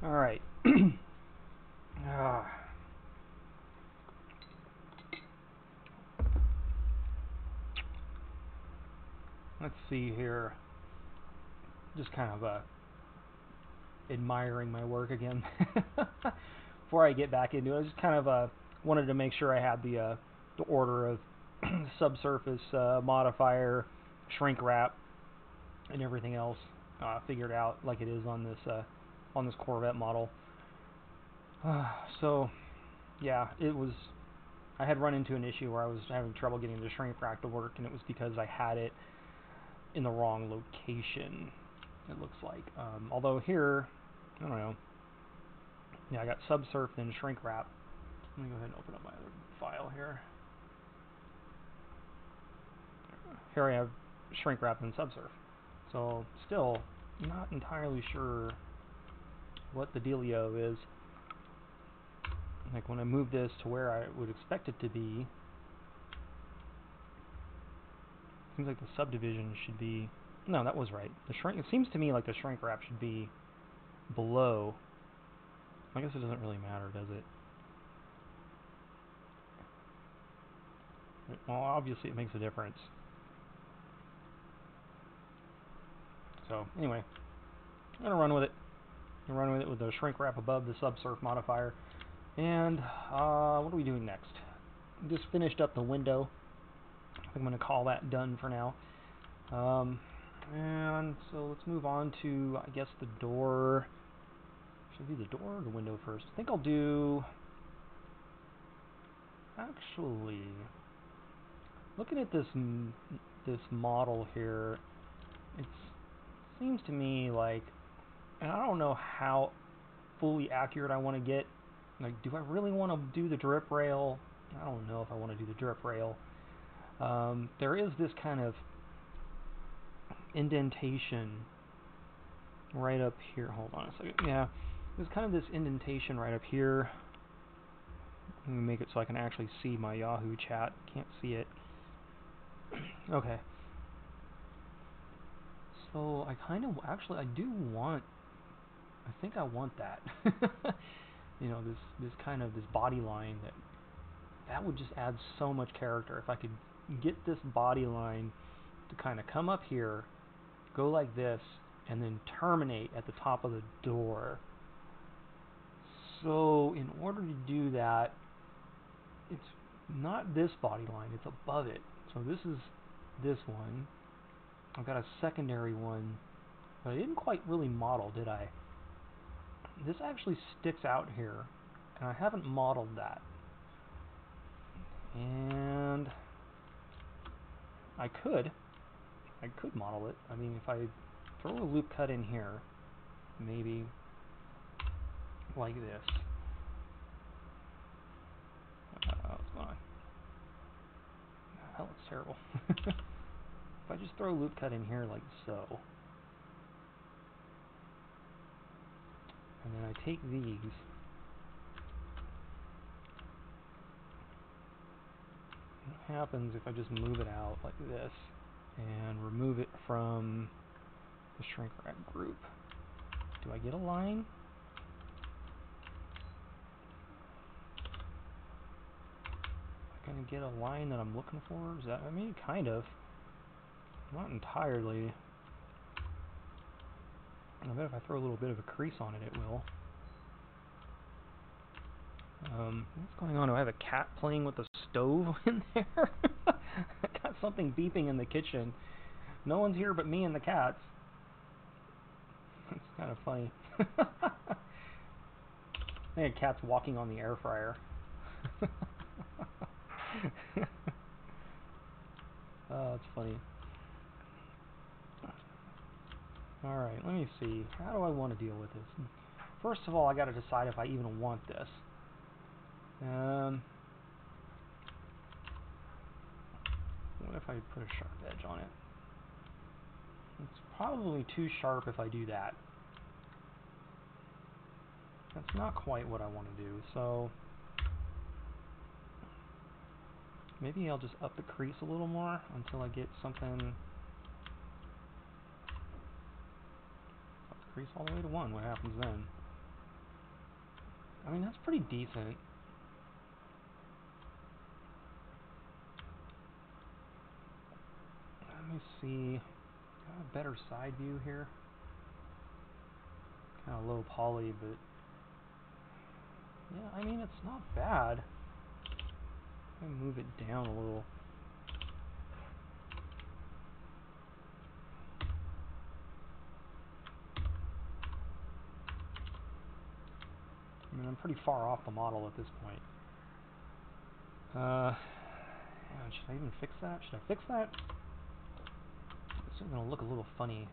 All right. Ah. Let's see here. Just kind of admiring my work again. Before I get back into it, I just kind of wanted to make sure I had the order of subsurface modifier, shrink wrap, and everything else figured out like it is on this Corvette model. So yeah, it was. I had run into an issue where I was having trouble getting the shrink wrap to work, and it was because I had it in the wrong location. It looks like. Although here, I don't know. Yeah, I got subsurf and shrink wrap. Let me go ahead and open up my other file here. Here I have shrink wrap and subsurf. So still not entirely sure what the dealio is. Like when I move this to where I would expect it to be, seems like the subdivision should be. No, that was right. The shrink. It seems to me like the shrink wrap should be below. I guess it doesn't really matter, does it? Well, obviously it makes a difference. So anyway, I'm gonna run with it. I'm gonna run with it with the shrink wrap above the subsurf modifier. And what are we doing next? Just finished up the window. I think I'm gonna call that done for now. And so let's move on to, I guess, the door. Should I do the door or the window first? I think I'll do. Actually, looking at this model here, it seems to me like, and I don't know how fully accurate I want to get. Like, do I really want to do the drip rail? I don't know if I want to do the drip rail. There is this kind of indentation right up here. Hold on a second. Yeah, there's kind of this indentation right up here. Let me make it so I can actually see my Yahoo chat. Can't see it. Okay. So I kind of actually I do want. I think I want that. You know, this kind of this body line that would just add so much character if I could get this body line to kind of come up here, go like this, and then terminate at the top of the door. So in order to do that, it's not this body line, it's above it. So this is this one. I've got a secondary one, but I didn't quite really model, did I? This actually sticks out here, and I haven't modeled that. And I could model it. I mean, if I throw a loop cut in here, maybe like this. What's going on? Hell, it's terrible. If I just throw a loop cut in here like so, and then I take these, what happens if I just move it out like this and remove it from the shrink wrap group? Do I get a line? Am I gonna get a line that I'm looking for? Is that, I mean, kind of. Not entirely. I bet if I throw a little bit of a crease on it, it will. What's going on? Do I have a cat playing with the stove in there? I got something beeping in the kitchen. No one's here but me and the cats. It's kind of funny. I think a cat's walking on the air fryer. Oh, that's funny. Alright, let me see. How do I want to deal with this? First of all, I got to decide if I even want this. What if I put a sharp edge on it? It's probably too sharp if I do that. That's not quite what I want to do, so maybe I'll just up the crease a little more until I get something. Up the crease all the way to 1. What happens then? I mean, that's pretty decent. Let me see. Got a better side view here. Kind of low poly, but yeah, I mean, it's not bad. I'm gonna move it down a little. I mean, I'm pretty far off the model at this point. Yeah, should I even fix that? Should I fix that? It's going to look a little funny.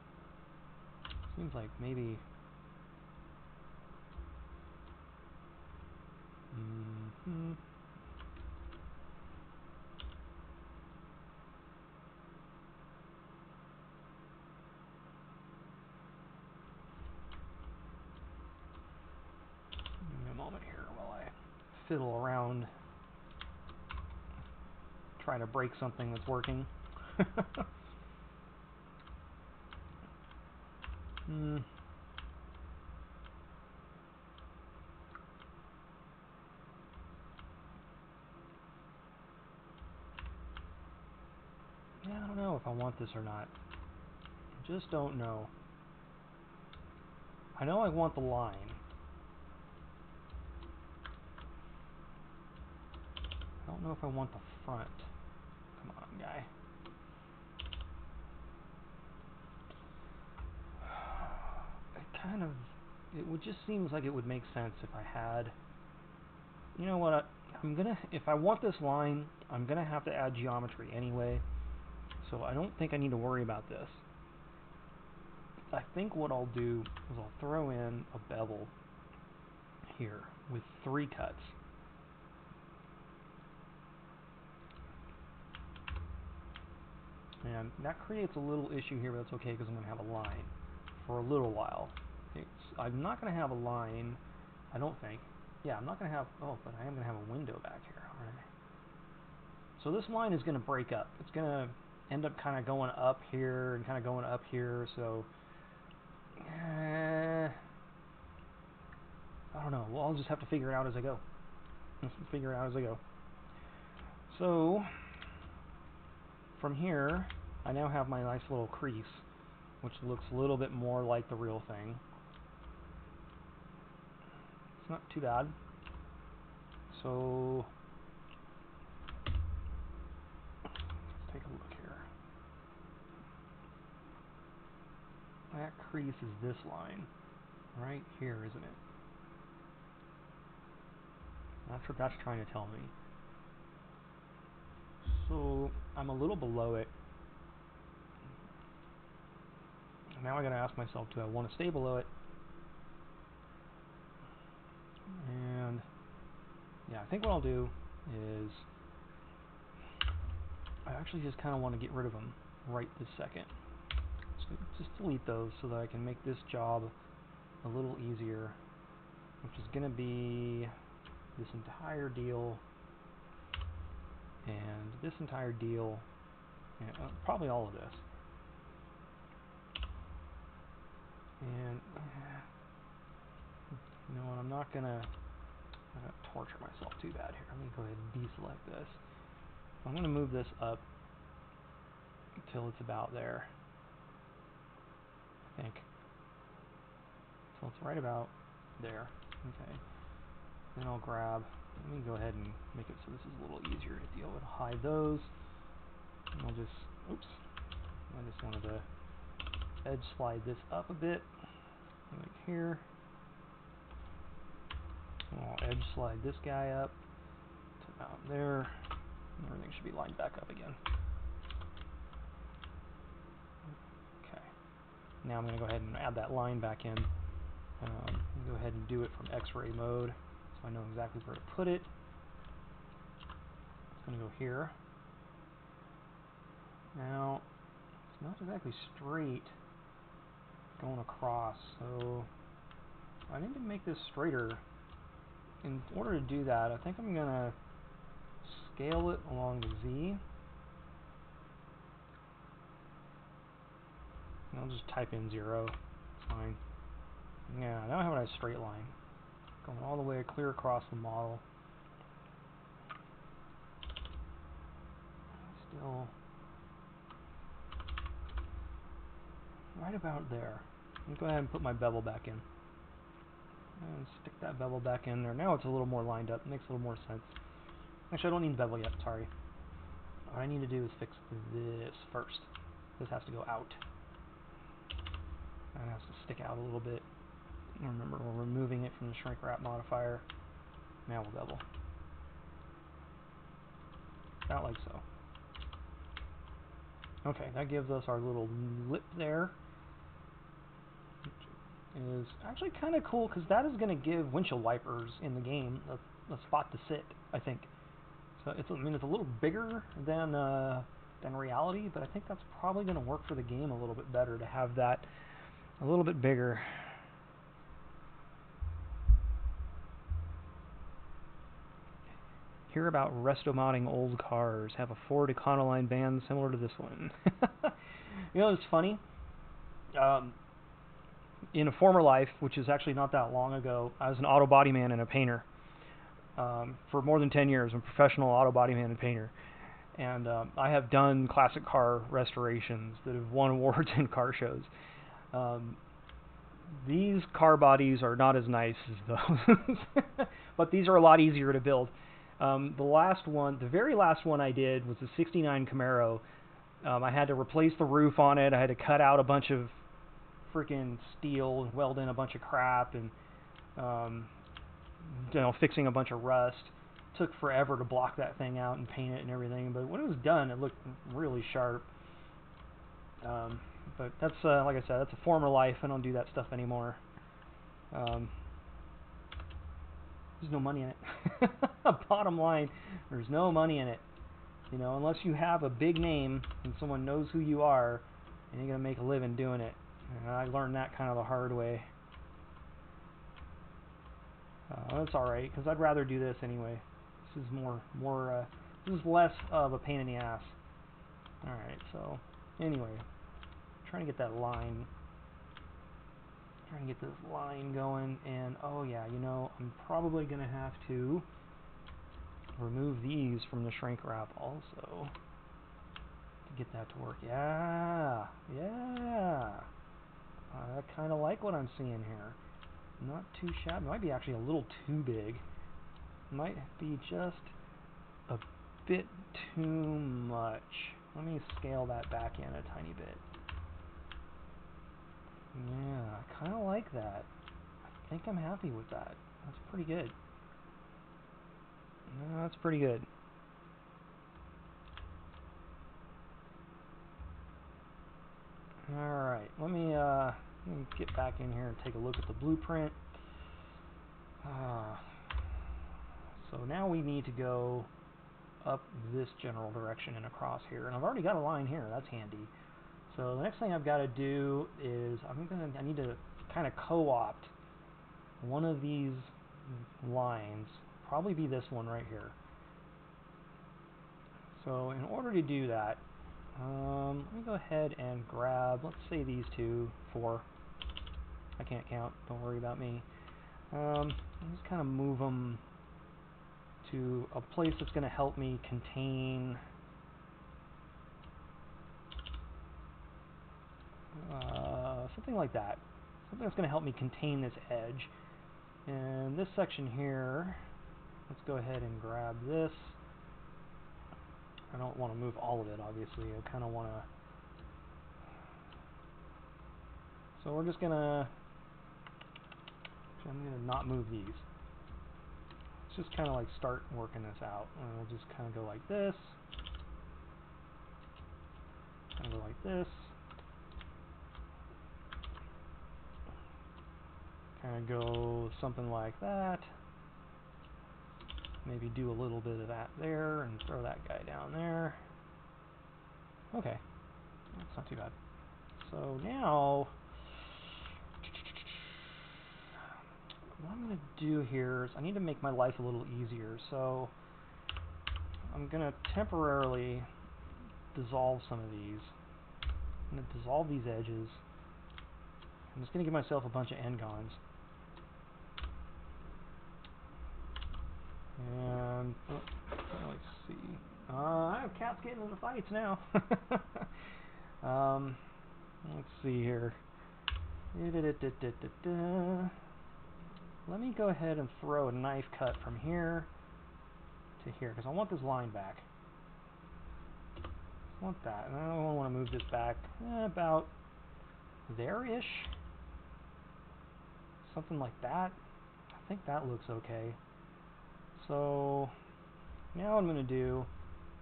Seems like maybe... Give me a moment here while I fiddle around, try to break something that's working. Yeah, I don't know if I want this or not. I just don't know. I know I want the line. I don't know if I want the front. Come on, guy. It would just seems like it would make sense if I had, you know what, if I want this line, I'm gonna have to add geometry anyway, so I don't think I need to worry about this. I think what I'll do is I'll throw in a bevel here with 3 cuts. And that creates a little issue here, but that's okay because I'm going to have a line for a little while. I'm not going to have a line, I don't think. Yeah, I'm not going to have, oh, but I am going to have a window back here, aren't I? So this line is going to break up. It's going to end up kind of going up here and kind of going up here, so I don't know. Well, I'll just have to figure it out as I go. So from here, I now have my nice little crease, which looks a little bit more like the real thing. It's not too bad. So let's take a look here. That crease is this line right here, isn't it? That's what that's trying to tell me. So I'm a little below it. Now I gotta ask myself, do I want to stay below it? And yeah, I think what I'll do is I actually just kind of want to get rid of them right this second. So just delete those so that I can make this job a little easier, which is going to be this entire deal and this entire deal, and probably all of this. And you know what, I'm not gonna torture myself too bad here. I'm gonna go ahead and deselect this. I'm gonna move this up until it's about there, I think. So it's right about there. Okay. Then I'll grab, let me go ahead and make it so this is a little easier to deal with. Hide those. And I'll just, oops. I just wanted to edge slide this up a bit, like here. And I'll edge slide this guy up to about there. And everything should be lined back up again. Okay. Now I'm going to go ahead and add that line back in. Go ahead and do it from X-ray mode, so I know exactly where to put it. It's going to go here. Now, it's not exactly straight going across, so I need to make this straighter. In order to do that, I think I'm going to scale it along the Z. And I'll just type in 0. It's fine. Yeah, now I have a nice straight line. Going all the way clear across the model. Still right about there. Let me go ahead and put my bevel back in. And stick that bevel back in there. Now it's a little more lined up. Makes a little more sense. Actually, I don't need bevel yet. Sorry. What I need to do is fix this first. This has to go out. That has to stick out a little bit. Remember, we're removing it from the shrink wrap modifier. Now we'll bevel. About like so. Okay, that gives us our little lip there. Which is actually kind of cool because that is going to give windshield wipers in the game a spot to sit, I think. So it's, I mean, it's a little bigger than reality, but I think that's probably going to work for the game a little bit better to have that a little bit bigger. Hear about resto-modding old cars. Have a Ford Econoline van similar to this one. You know, it's funny. In a former life, which is actually not that long ago, I was an auto body man and a painter. For more than 10 years, I'm a professional auto body man and painter. And I have done classic car restorations that have won awards in car shows. These car bodies are not as nice as those, but these are a lot easier to build. The very last one I did was a 69 Camaro. I had to replace the roof on it. I had to cut out a bunch of freaking steel and weld in a bunch of crap and you know, fixing a bunch of rust. Took forever to block that thing out and paint it and everything, but when it was done, it looked really sharp. But that's like I said, that's a former life. I don't do that stuff anymore. There's no money in it. Bottom line, there's no money in it. You know, unless you have a big name and someone knows who you are, and you're gonna make a living doing it. And I learned that kind of the hard way. That's all right, because I'd rather do this anyway. This is this is less of a pain in the ass. All right, so anyway, trying to get that line. Trying to get this line going, and oh yeah, you know, I'm probably gonna have to remove these from the shrink wrap also to get that to work. Yeah. I kind of like what I'm seeing here. Not too shabby. Might be actually a little too big. Might be just a bit too much. Let me scale that back in a tiny bit. Yeah, I kind of like that. I think I'm happy with that. That's pretty good. No, that's pretty good. Alright, let me get back in here and take a look at the blueprint. So now we need to go up this general direction and across here. And I've already got a line here. That's handy. So the next thing I've got to do is I need to kind of co-opt one of these lines. Probably be this one right here. So in order to do that, let me go ahead and grab, let's say these 4. I can't count. Don't worry about me. I'll just kind of move them to a place that's going to help me contain something like that. Something that's going to help me contain this edge. And this section here, let's go ahead and grab this. I don't want to move all of it, obviously. I kind of want to... So we're just going to... I'm going to not move these. Let's just kind of like start working this out. And we'll just kind of go like this. Kind of go like this. Kind of go something like that. Maybe do a little bit of that there and throw that guy down there. Okay, that's not too bad. So now, what I'm going to do here is I need to make my life a little easier. So I'm going to temporarily dissolve some of these. I'm going to dissolve these edges. I'm just going to give myself a bunch of n-gons. cat's getting into fights now. Let's see here. Let me go ahead and throw a knife cut from here to here, because I want this line back. I want that, and I don't want to move this back about there-ish. Something like that. I think that looks okay. So now what I'm going to do,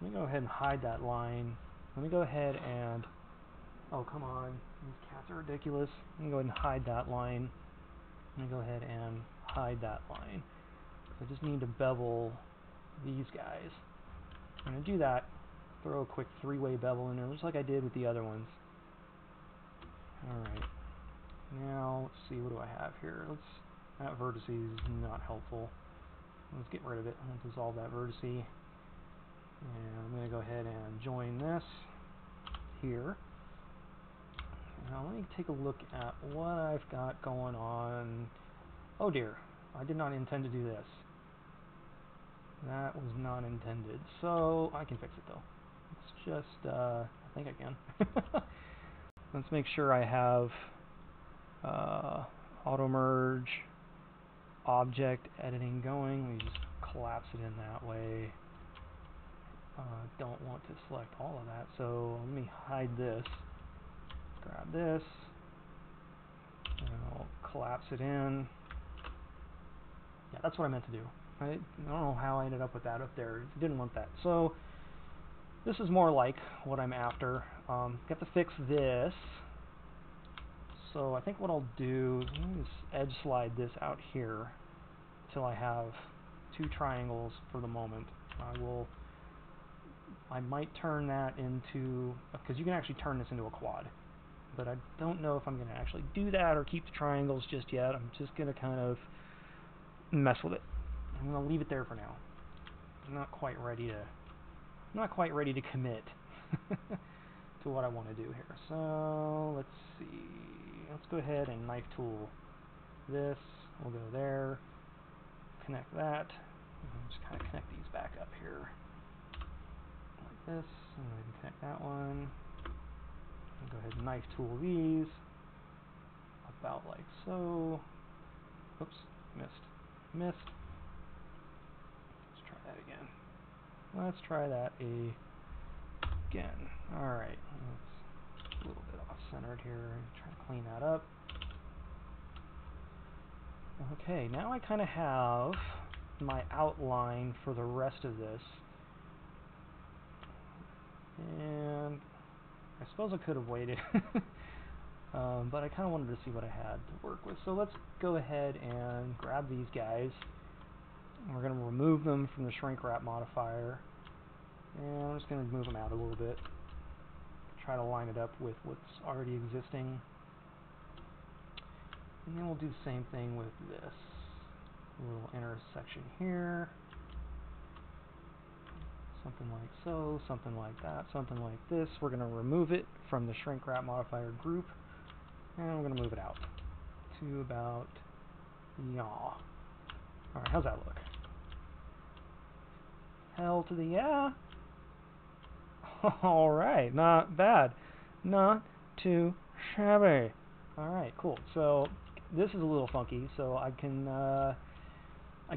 let me go ahead and hide that line. Let me go ahead and, oh come on, these cats are ridiculous. Let me go ahead and hide that line. Let me go ahead and hide that line. I just need to bevel these guys. I'm going to do that. Throw a quick three-way bevel in there, just like I did with the other ones. Alright. Now, let's see, what do I have here? That vertice is not helpful. Let's get rid of it. I'll dissolve that vertice. And I'm going to go ahead and join this here. Now let me take a look at what I've got going on. Oh dear, I did not intend to do this. That was not intended. So I can fix it though. It's just, I think I can. Let's make sure I have auto merge object editing going. We just collapse it in that way. Don't want to select all of that, so let me hide this. Grab this. And I'll collapse it in. Yeah, that's what I meant to do. I don't know how I ended up with that up there. Didn't want that. So this is more like what I'm after. Got to fix this. So I think what I'll do is edge slide this out here until I have two triangles for the moment. I might turn that into, because you can actually turn this into a quad, but I don't know if I'm going to actually do that or keep the triangles just yet. I'm just going to kind of mess with it. I'm going to leave it there for now. I'm not quite ready to commit to what I want to do here. So let's see. Let's go ahead and knife tool this. We'll go there. Connect that. And just kind of connect these back up here like this. And then connect that one. And go ahead and knife tool these about like so. Oops, missed. Let's try that again. Let's try that again. Alright, that's a little bit off-centered here. Try to clean that up. Okay, now I kind of have my outline for the rest of this. And I suppose I could have waited. But I kind of wanted to see what I had to work with. So let's go ahead and grab these guys. We're going to remove them from the shrinkwrap modifier. And I'm just going to move them out a little bit. Try to line it up with what's already existing. And then we'll do the same thing with this little intersection here. Something like so, something like that, something like this. We're going to remove it from the shrinkwrap modifier group. And we're going to move it out to about yaw. Alright, how's that look? Hell to the yeah. Alright, not bad. Not too shabby. Alright, cool. So this is a little funky, so I can I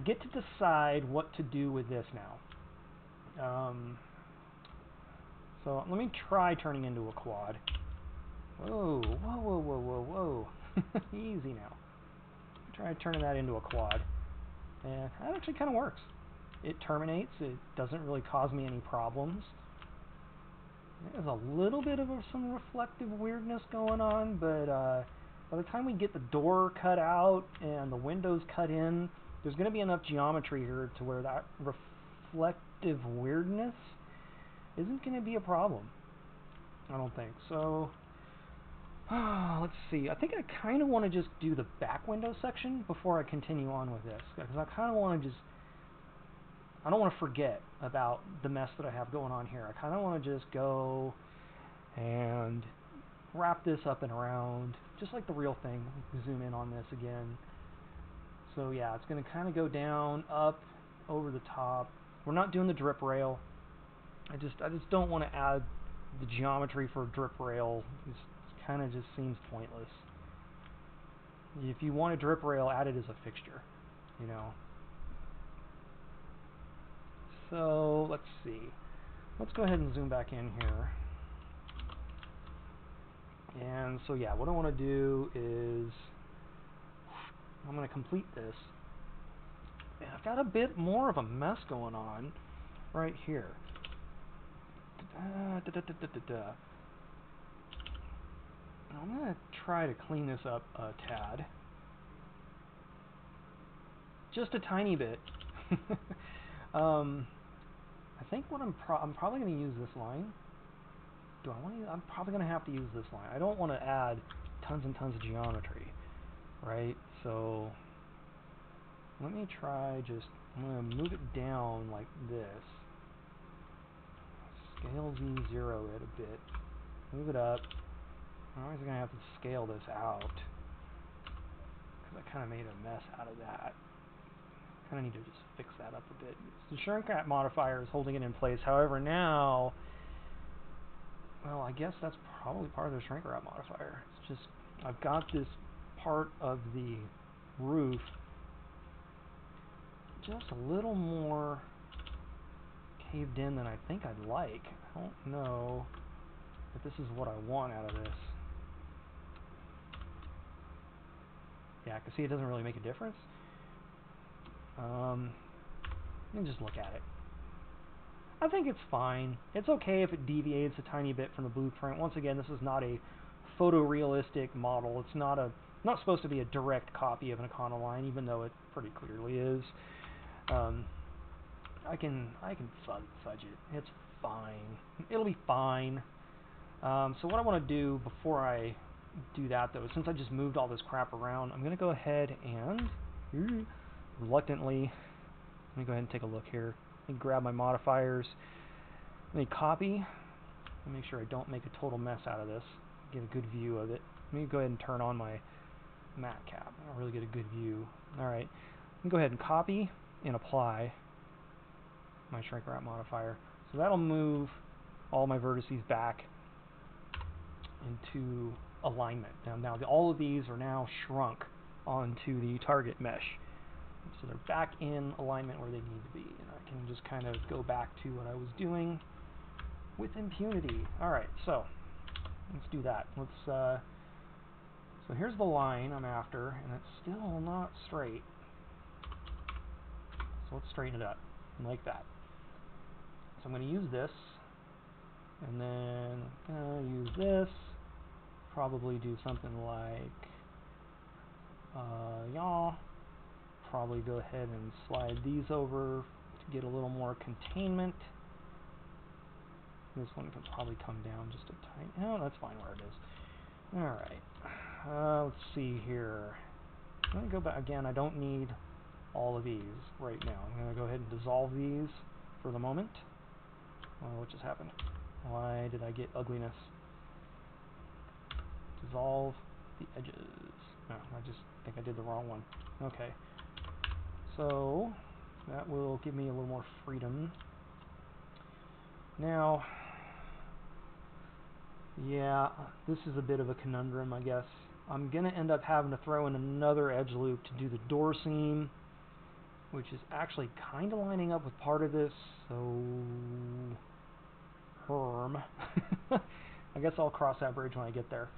get to decide what to do with this now. So let me try turning into a quad. Whoa, whoa, whoa, whoa, whoa, whoa. Easy now. Try turning that into a quad. And that actually kind of works. It terminates. It doesn't really cause me any problems. There's a little bit of some reflective weirdness going on, but by the time we get the door cut out and the windows cut in, there's going to be enough geometry here to where that reflective weirdness isn't going to be a problem. I don't think. So, let's see. I think I kind of want to just do the back window section before I continue on with this, because I kind of want to just, I don't want to forget about the mess that I have going on here. I kind of want to just go and wrap this up and around, just like the real thing. Zoom in on this again. So yeah, it's going to kind of go down, up, over the top. We're not doing the drip rail. I just don't want to add the geometry for a drip rail. It kind of just seems pointless. If you want a drip rail, add it as a fixture, you know. So let's see. Let's go ahead and zoom back in here. And so yeah, what I want to do is I'm going to complete this. And I've got a bit more of a mess going on right here. I'm going to try to clean this up a tad. Just a tiny bit. I think what I'm probably going to use this line. Do I want to? I'm probably going to have to use this line. I don't want to add tons and tons of geometry, right? So let me try just, I'm going to move it down like this. Scale Z0 it a bit. Move it up. I'm always going to have to scale this out because I kind of made a mess out of that. Kind of need to just fix that up a bit. The shrinkwrap modifier is holding it in place. However, now, well, I guess that's probably part of the shrinkwrap modifier. It's just, I've got this part of the roof just a little more caved in than I think I'd like. I don't know if this is what I want out of this. Yeah, I can see it doesn't really make a difference. Let me just look at it. I think it's fine. It's okay if it deviates a tiny bit from the blueprint. Once again, this is not a photorealistic model. It's not not supposed to be a direct copy of an Econoline, even though it pretty clearly is. I can fudge it. It's fine. It'll be fine. So what I want to do before I do that, though, since I just moved all this crap around, I'm going to go ahead and reluctantly, let me go ahead and take a look here. Let me grab my modifiers. Let me copy. Let me make sure I don't make a total mess out of this. Get a good view of it. Let me go ahead and turn on my matte cap. I don't really get a good view. Alright. Let me go ahead and copy and apply my shrinkwrap modifier. So that'll move all my vertices back into alignment. Now all of these are now shrunk onto the target mesh. So they're back in alignment where they need to be. And I can just kind of go back to what I was doing with impunity. Alright, so let's do that. So here's the line I'm after, and it's still not straight. So let's straighten it up, like that. So I'm going to use this, and then I'm going to use this, probably do something like, probably go ahead and slide these over to get a little more containment. This one can probably come down just a tiny, oh, that's fine where it is. Alright, let's see here. I'm going to go back again. I don't need all of these right now. I'm going to go ahead and dissolve these for the moment. Oh, what just happened? Why did I get ugliness? Dissolve the edges. No, I just think I did the wrong one. Okay. So that will give me a little more freedom. Now, yeah, this is a bit of a conundrum, I guess. I'm going to end up having to throw in another edge loop to do the door seam, which is actually kind of lining up with part of this, so I guess I'll cross that bridge when I get there.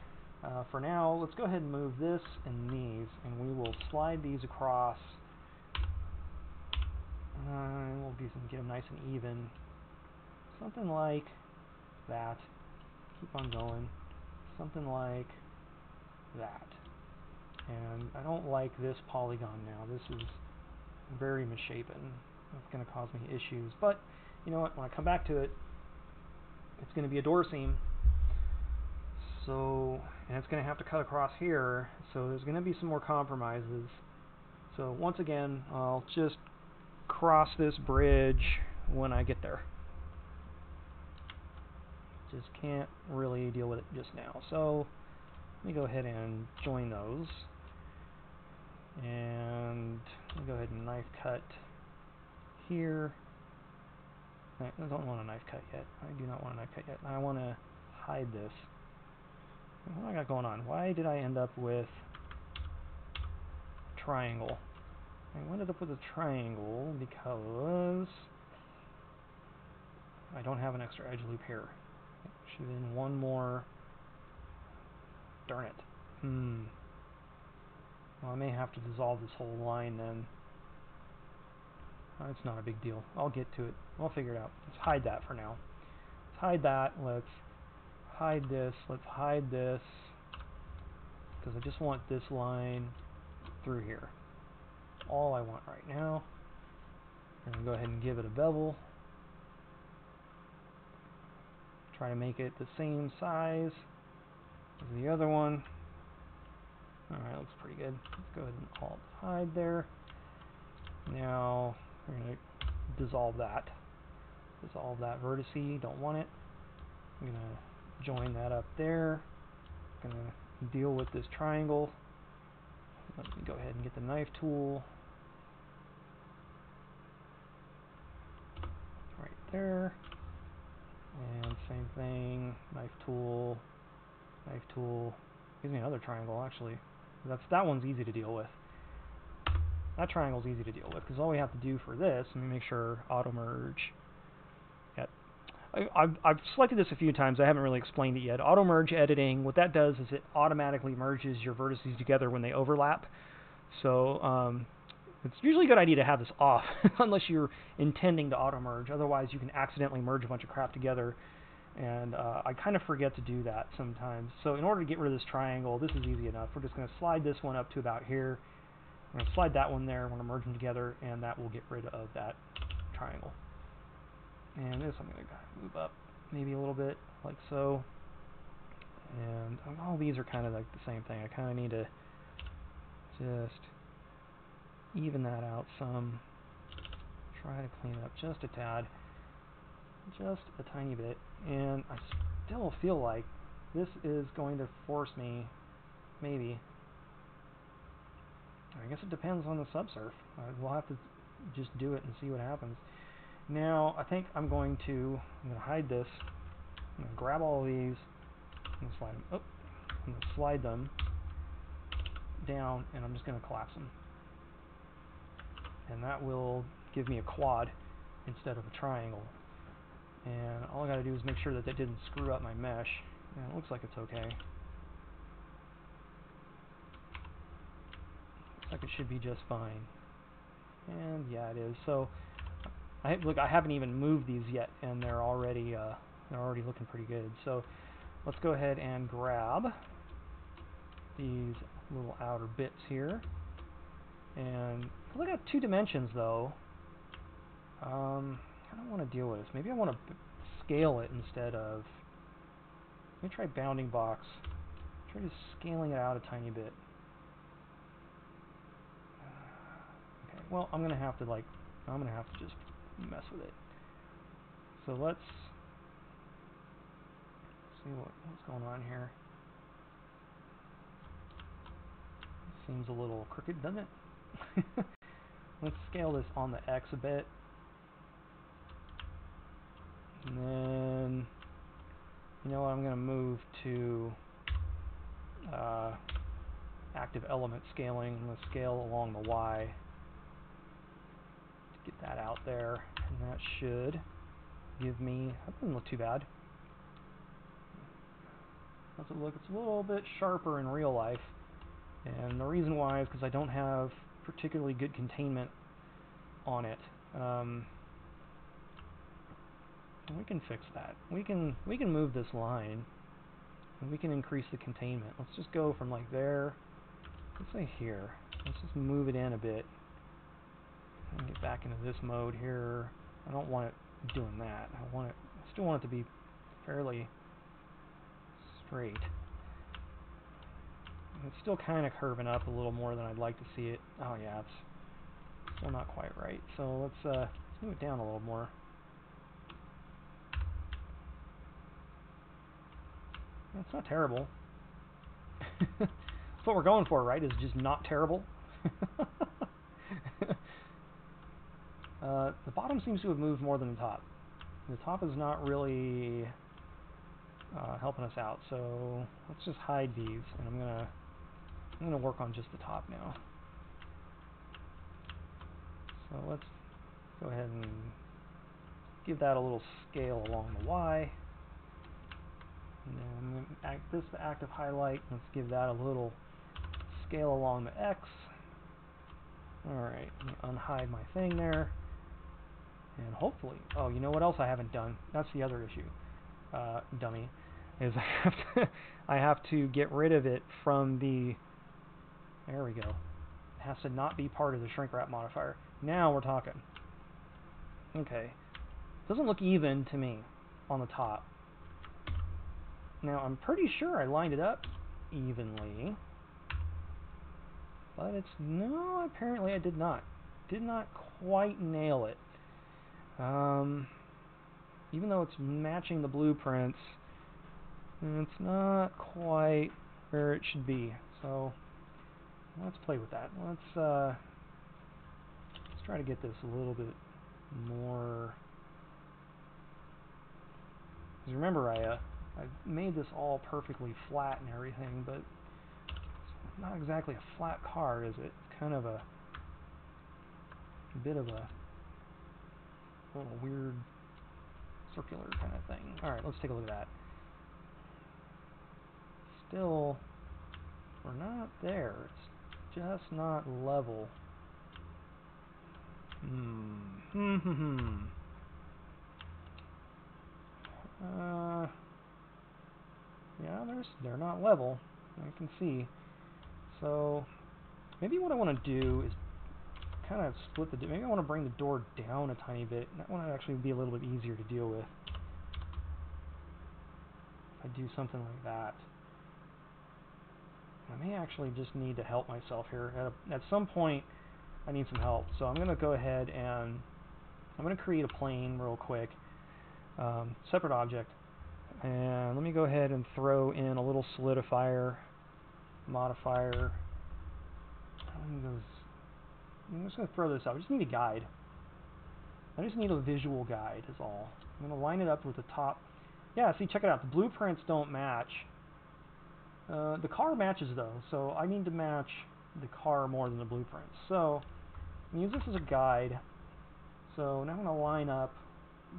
For now, let's go ahead and move this and these, and we will slide these across. We'll get them nice and even. Something like that. Keep on going. Something like that. And I don't like this polygon now. This is very misshapen. It's going to cause me issues. But, you know what? When I come back to it, it's going to be a door seam. So, and it's going to have to cut across here. So there's going to be some more compromises. So once again, I'll just cross this bridge when I get there. Just can't really deal with it just now. So let me go ahead and join those. And let me go ahead and knife cut here. I don't want a knife cut yet. I do not want a knife cut yet. I want to hide this. What do I got going on? Why did I end up with a triangle? I ended up with a triangle because I don't have an extra edge loop here. Should have been one more. Darn it. Well, I may have to dissolve this whole line then. It's not a big deal. I'll get to it. I'll figure it out. Let's hide that for now. Let's hide that. Let's hide this. Let's hide this. Because I just want this line through here. All I want right now. I'm going to go ahead and give it a bevel. Try to make it the same size as the other one. Alright, looks pretty good. Let's go ahead and alt hide there. Now we're going to dissolve that. Dissolve that vertice. Don't want it. I'm going to join that up there. I'm going to deal with this triangle. Let me go ahead and get the knife tool. Right there. And same thing. Knife tool. Knife tool. Gives me another triangle actually. That one's easy to deal with. That triangle's easy to deal with because all we have to do for this, let me make sure auto merge. I've selected this a few times. I haven't really explained it yet. Auto merge editing, what that does is it automatically merges your vertices together when they overlap. So it's usually a good idea to have this off unless you're intending to auto merge. Otherwise, you can accidentally merge a bunch of crap together. And I kind of forget to do that sometimes. So in order to get rid of this triangle, this is easy enough. We're just going to slide this one up to about here. I'm going to slide that one there. We're going to merge them together, and that will get rid of that triangle. And this I'm going to move up maybe a little bit, like so. And all these are kind of like the same thing. I kind of need to just even that out some. Try to clean it up just a tad. Just a tiny bit. And I still feel like this is going to force me, maybe. I guess it depends on the subsurf. We'll have to just do it and see what happens. Now, I think I'm going to hide this. I'm going to grab all of these. I'm going to slide them. Oh, I'm going to slide them down, and I'm just going to collapse them. And that will give me a quad instead of a triangle. And all I got to do is make sure that that didn't screw up my mesh. And it looks like it's okay. Looks like it should be just fine. And yeah, it is. So, look, I haven't even moved these yet, and they're already looking pretty good. So, let's go ahead and grab these little outer bits here. And look at 2 dimensions, though. I don't want to deal with this. Maybe I want to scale it instead of. Let me try bounding box. Try just scaling it out a tiny bit. Okay. Well, I'm gonna have to just mess with it. So let's see what's going on here. Seems a little crooked, doesn't it? Let's scale this on the X a bit. And then, you know what, I'm going to move to active element scaling. I'm going to scale along the Y to get that out there. And that should give me, that doesn't look too bad. How's it look? It's a little bit sharper in real life. And the reason why is because I don't have particularly good containment on it. We can fix that. We can move this line, and we can increase the containment. Let's just go from like there, let's say here. Let's just move it in a bit and get back into this mode here. I don't want it doing that. I still want it to be fairly straight. It's still kind of curving up a little more than I'd like to see it. Oh yeah, it's still not quite right. So let's move it down a little more. It's not terrible. That's what we're going for, right? Is just not terrible. The bottom seems to have moved more than the top. The top is not really helping us out, so let's just hide these, and I'm gonna work on just the top now. So let's go ahead and give that a little scale along the Y. And then this is the active highlight. Let's give that a little scale along the X. Alright, let me unhide my thing there. And hopefully, oh, you know what else I haven't done? That's the other issue, dummy, is I have to get rid of it from the, there we go. It has to not be part of the shrinkwrap modifier. Now we're talking. Okay. Doesn't look even to me on the top. Now I'm pretty sure I lined it up evenly. But it's, no, apparently I did not. Did not quite nail it. Even though it's matching the blueprints, it's not quite where it should be. So let's play with that. Let's try to get this a little bit more. Because remember, I made this all perfectly flat and everything, but it's not exactly a flat car, is it? It's kind of a bit of a little weird circular kind of thing. Alright, let's take a look at that. Still, we're not there. It's just not level. Yeah, they're not level. I can see. So maybe what I want to do is kind of split the. Maybe I want to bring the door down a tiny bit. That one would actually be a little bit easier to deal with. If I do something like that, I may actually just need to help myself here. At some point, I need some help. So I'm going to go ahead and I'm going to create a plane real quick, separate object, and let me go ahead and throw in a little solidifier modifier. I'm just going to throw this out. I just need a guide. I just need a visual guide is all. I'm going to line it up with the top. Yeah, see, check it out. The blueprints don't match. The car matches though, so I need to match the car more than the blueprints. So I'm going to use this as a guide. So now I'm going to line up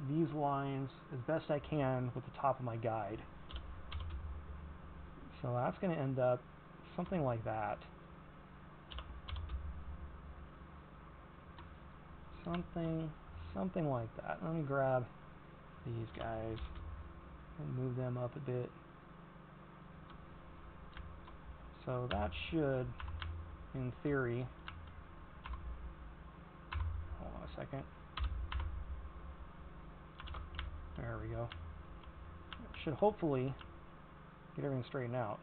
these lines as best I can with the top of my guide. So that's going to end up something like that. Something like that. Let me grab these guys and move them up a bit. So that should, in theory, hold on a second. There we go. It should hopefully get everything straightened out.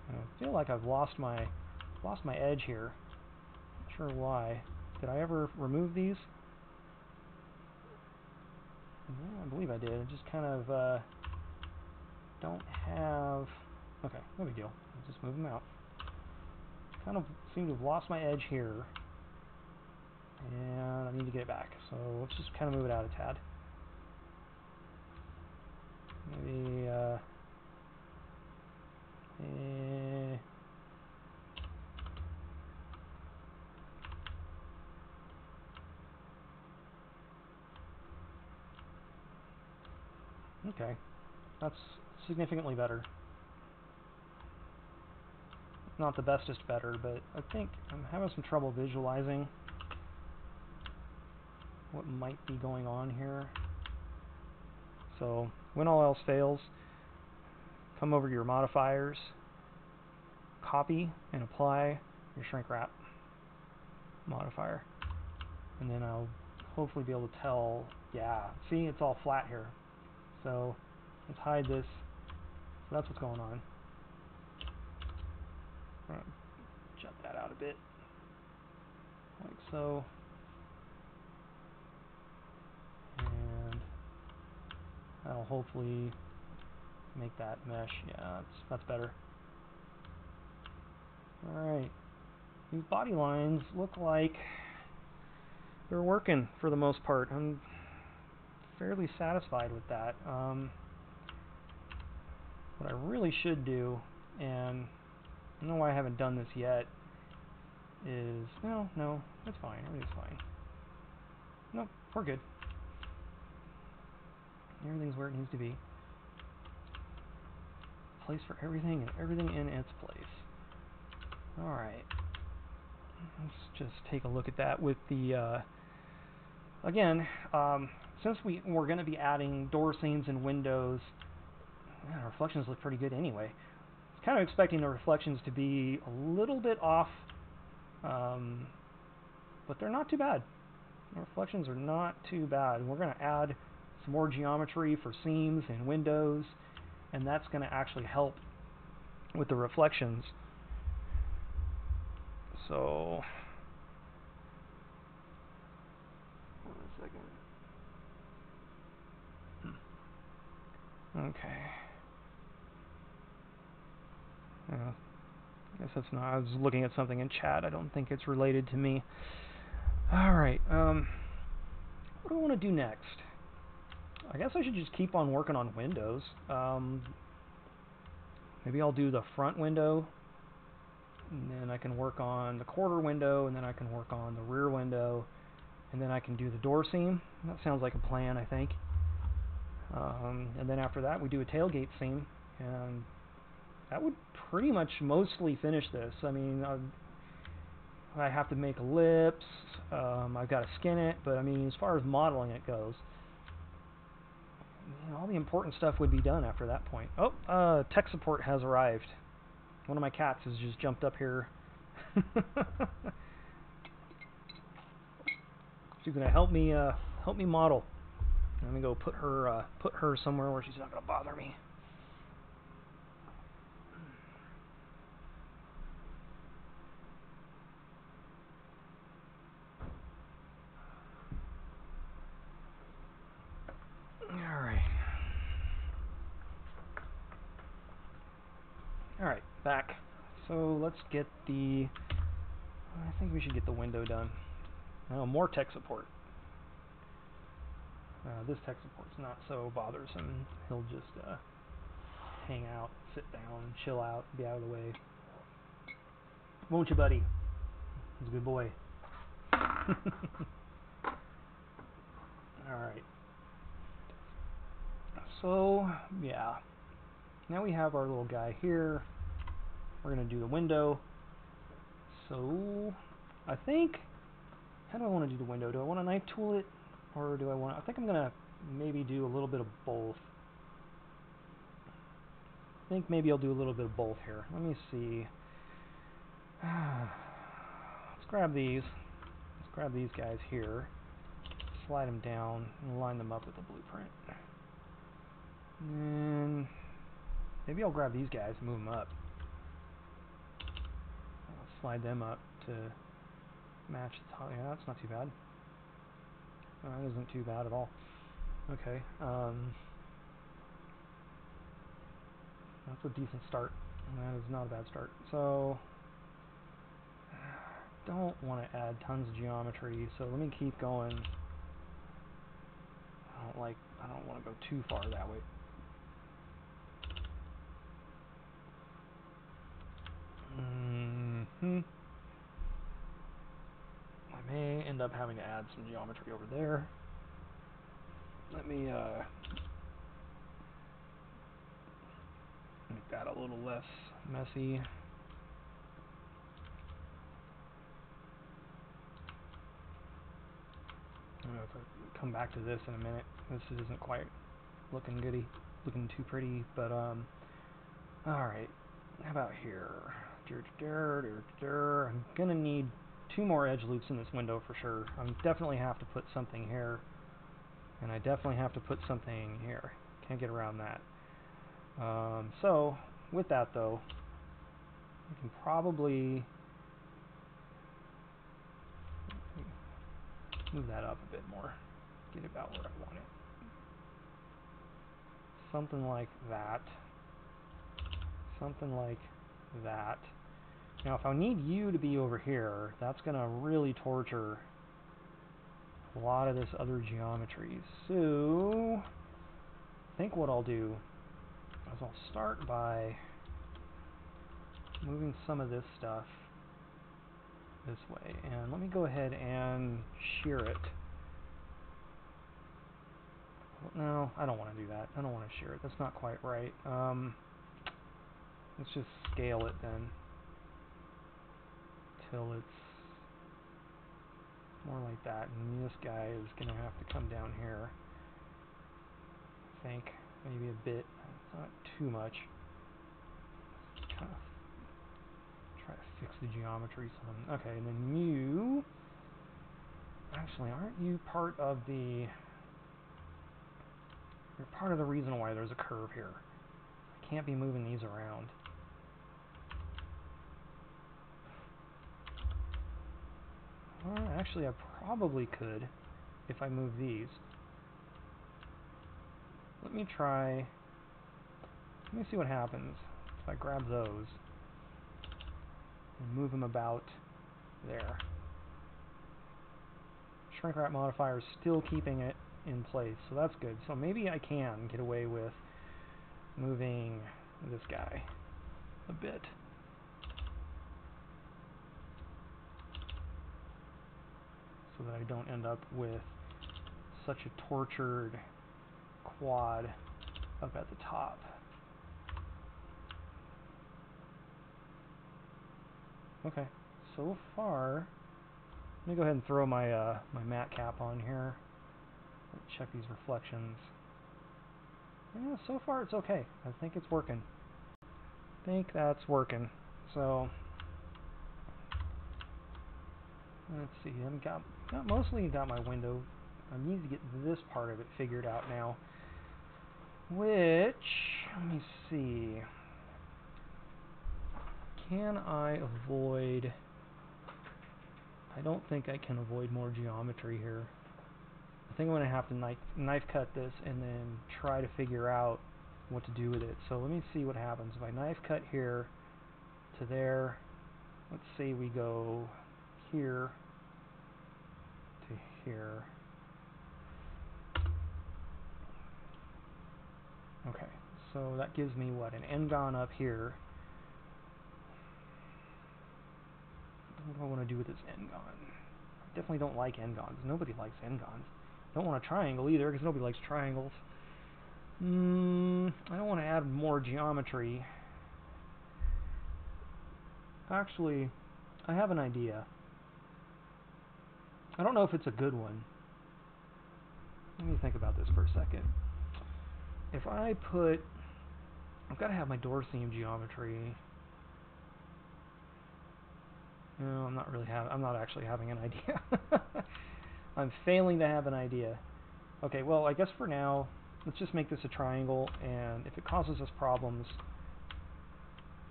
And I feel like I've lost my edge here. Not sure why. Did I ever remove these? Yeah, I believe I did. I just kind of don't have. Okay, no big deal. I'll just move them out. Kind of seem to have lost my edge here, and I need to get it back. So let's just kind of move it out a tad. Maybe okay, that's significantly better. Not the bestest better, but I think I'm having some trouble visualizing what might be going on here. So when all else fails, come over to your modifiers, copy and apply your shrinkwrap modifier, and then I'll hopefully be able to tell. Yeah, see, it's all flat here. So let's hide this. So that's what's going on. I'm going to jut that out a bit, like so. And that'll hopefully make that mesh. Yeah, that's better. Alright. These body lines look like they're working for the most part. I'm fairly satisfied with that. What I really should do, and I don't know why I haven't done this yet, is, no, that's fine, everything's fine. Nope, we're good. Everything's where it needs to be. Place for everything and everything in its place. Alright. Let's just take a look at that with the, again, since we're going to be adding door seams and windows, man, reflections look pretty good anyway. I was kind of expecting the reflections to be a little bit off, but they're not too bad. The reflections are not too bad. We're going to add some more geometry for seams and windows, and that's going to actually help with the reflections. So, hold on a second. Okay. I guess that's not, I was looking at something in chat. I don't think it's related to me. Alright, what do I want to do next? I guess I should just keep on working on windows. Maybe I'll do the front window, and then I can work on the quarter window, and then I can work on the rear window, and then I can do the door seam. That sounds like a plan, I think. And then after that we do a tailgate seam, and that would pretty much mostly finish this. I mean, I have to make lips, I've got to skin it, but I mean, as far as modeling it goes, you know, all the important stuff would be done after that point. Oh, tech support has arrived. One of my cats has just jumped up here. She's gonna help me model. Let me go put her somewhere where she's not gonna bother me. Alright, back. So let's get the, I think we should get the window done. Oh, more tech support. This tech support's not so bothersome. He'll just hang out, sit down, chill out, be out of the way. Won't you, buddy? He's a good boy. Alright. So, yeah. Now we have our little guy here. We're going to do the window. So, I think, how do I want to do the window? Do I want to knife tool it? Or do I want to, I think I'm going to maybe do a little bit of both. I think maybe I'll do a little bit of both here. Let me see. Let's grab these. Let's grab these guys here. Slide them down and line them up with the blueprint. And maybe I'll grab these guys and move them up. I'll slide them up to match the top. Yeah, that's not too bad. That isn't too bad at all. Okay. That's a decent start. That is not a bad start. So, don't want to add tons of geometry, so let me keep going. I don't want to go too far that way. I may end up having to add some geometry over there. Let me make that a little less messy. I don't know if I'll come back to this in a minute. This isn't quite looking too pretty, but alright. How about here? I'm gonna need 2 more edge loops in this window for sure. I definitely have to put something here, and I definitely have to put something here. Can't get around that. So, with that though, I can probably move that up a bit more. Get about where I want it. Something like that. Something like that. Now if I need you to be over here, that's going to really torture a lot of this other geometry. So I think what I'll do is I'll start by moving some of this stuff this way, and let me go ahead and shear it. No, I don't want to do that. I don't want to shear it. That's not quite right. Let's just scale it then till it's more like that, and this guy is going to have to come down here. I think maybe a bit. It's not too much. Kind of try to fix the geometry some. Okay, and then you. Actually, aren't you part of the? You're part of the reason why there's a curve here. I can't be moving these around. Well, actually, I probably could if I move these. Let me try. Let me see what happens if I grab those and move them about there. Shrink-wrap modifier is still keeping it in place, so that's good. So maybe I can get away with moving this guy a bit. So that I don't end up with such a tortured quad up at the top. Okay, so far, let me go ahead and throw my my matte cap on here. Check these reflections. Yeah, so far it's okay. I think it's working. I think that's working. So let's see. I've got mostly got my window. I need to get this part of it figured out now. Which, let me see. Can I avoid? I don't think I can avoid more geometry here. I think I'm going to have to knife cut this and then try to figure out what to do with it. So let me see what happens. If I knife cut here to there, let's say we go here to here. Okay, so that gives me what, an n-gon up here. What do I want to do with this n-gon? I definitely don't like n-gons. Nobody likes n-gons. I don't want a triangle either, because nobody likes triangles. I don't want to add more geometry. Actually, I have an idea. I don't know if it's a good one. Let me think about this for a second. If I put... I've got to have my door seam geometry. No, I'm not actually having an idea. I'm failing to have an idea. Okay, well, I guess for now, let's just make this a triangle, and if it causes us problems,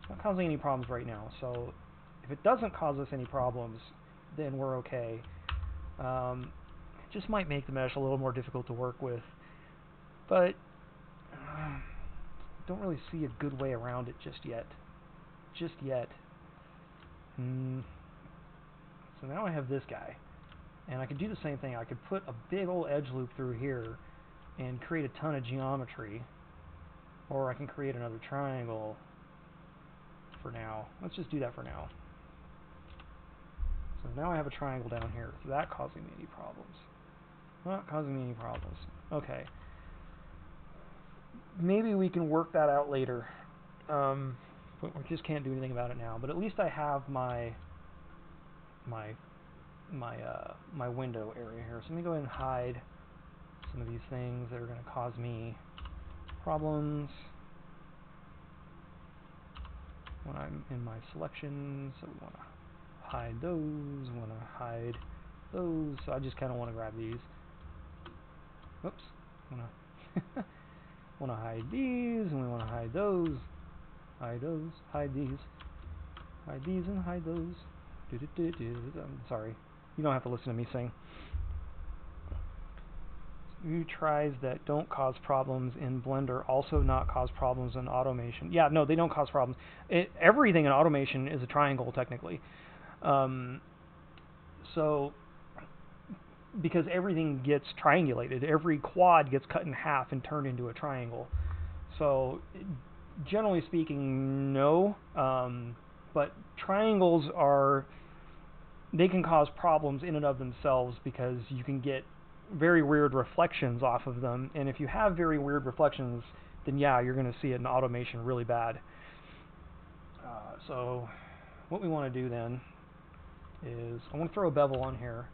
it's not causing any problems right now, so if it doesn't cause us any problems, then we're okay. It just might make the mesh a little more difficult to work with, but I don't really see a good way around it just yet. Just yet. So now I have this guy. And I could do the same thing. I could put a big old edge loop through here and create a ton of geometry. Or I can create another triangle for now. Let's just do that for now. So now I have a triangle down here. Is that causing me any problems? Not causing me any problems. Okay. Maybe we can work that out later. But we just can't do anything about it now. But at least I have my window area here. So let me go ahead and hide some of these things that are going to cause me problems when I'm in my selection. So we want to hide those, we want to hide those. So I just kind of want to grab these. Oops. Want to hide these, and we want to hide those. Hide those, hide these. Hide these and hide those. I'm sorry. You don't have to listen to me sing. New tries that don't cause problems in Blender also not cause problems in automation. Yeah, no, they don't cause problems. Everything in automation is a triangle, technically. So because everything gets triangulated. Every quad gets cut in half and turned into a triangle. So generally speaking, no. But triangles they can cause problems in and of themselves because you can get very weird reflections off of them. And if you have very weird reflections, then yeah, you're going to see it in automation really bad. So what we want to do then is I want to throw a bevel on here.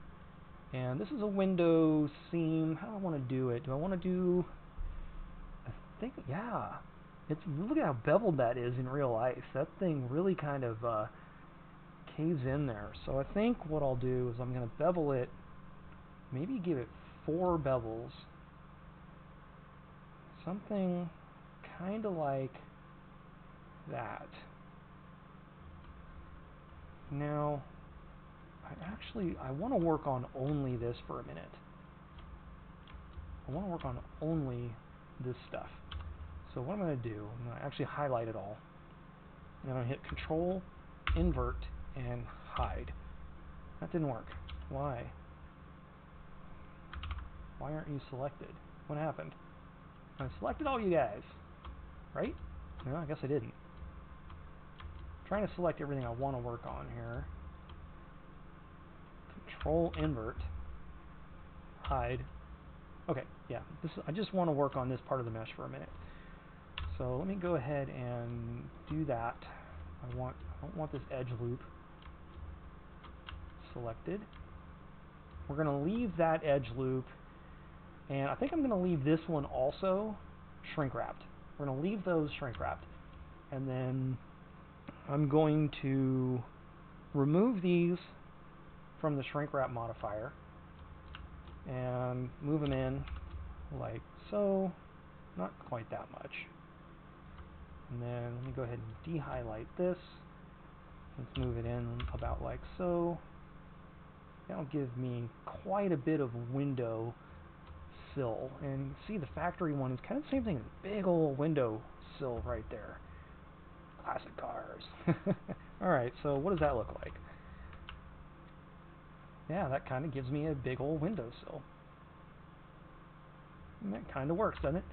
And this is a window seam. How do I want to do it? Do I want to do... I think, yeah. Look at how beveled that is in real life. That thing really kind of caves in there. So I think what I'll do is I'm going to bevel it, maybe give it 4 bevels. Something kind of like that. Now, I want to work on only this for a minute. I want to work on only this stuff. So what I'm going to do, I'm going to actually highlight it all. And I'm going to hit Control, Invert, and Hide. That didn't work. Why? Why aren't you selected? What happened? I selected all you guys, right? No, I guess I didn't. I'm trying to select everything I want to work on here. Control, Invert, Hide. Okay, yeah. I just want to work on this part of the mesh for a minute. So let me go ahead and do that. I don't want this edge loop selected. We're going to leave that edge loop, and I think I'm going to leave this one also shrink wrapped. We're going to leave those shrink wrapped, and then I'm going to remove these from the shrink wrap modifier and move them in like so. Not quite that much. And then let me go ahead and de-highlight this. Let's move it in about like so. That'll give me quite a bit of window sill. And see, the factory one is kind of the same thing as a big old window sill right there. Classic cars. Alright, so what does that look like? Yeah, that kind of gives me a big old window sill. And that kind of works, doesn't it?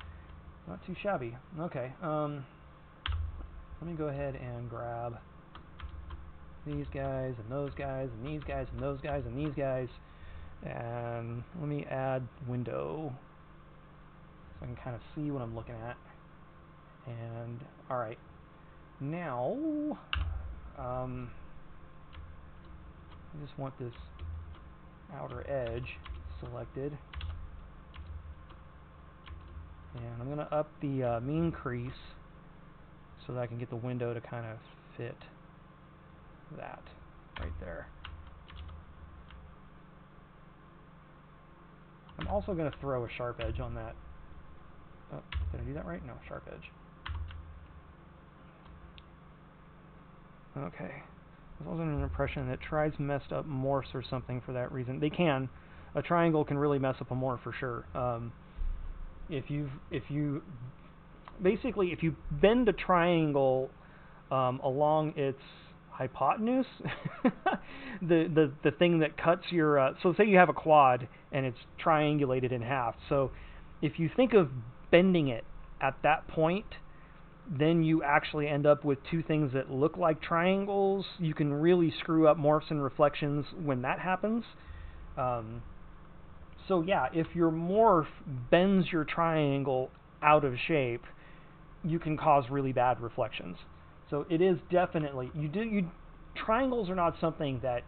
Not too shabby. Okay, let me go ahead and grab these guys and those guys and these guys and those guys and these guys, and let me add window so I can kind of see what I'm looking at. And alright, now I just want this outer edge selected, and I'm going to up the mean crease so that I can get the window to kind of fit that right there. I'm also going to throw a sharp edge on that. Oh, did I do that right? No, sharp edge. Okay. This wasn't an impression that Tride's messed up morphs or something for that reason. They can. A triangle can really mess up a morph for sure. If you bend a triangle along its hypotenuse, the thing that cuts your so say you have a quad and it's triangulated in half. So if you think of bending it at that point, then you actually end up with two things that look like triangles. You can really screw up morphs and reflections when that happens. So yeah, if your morph bends your triangle out of shape, you can cause really bad reflections. So it is definitely, triangles are not something that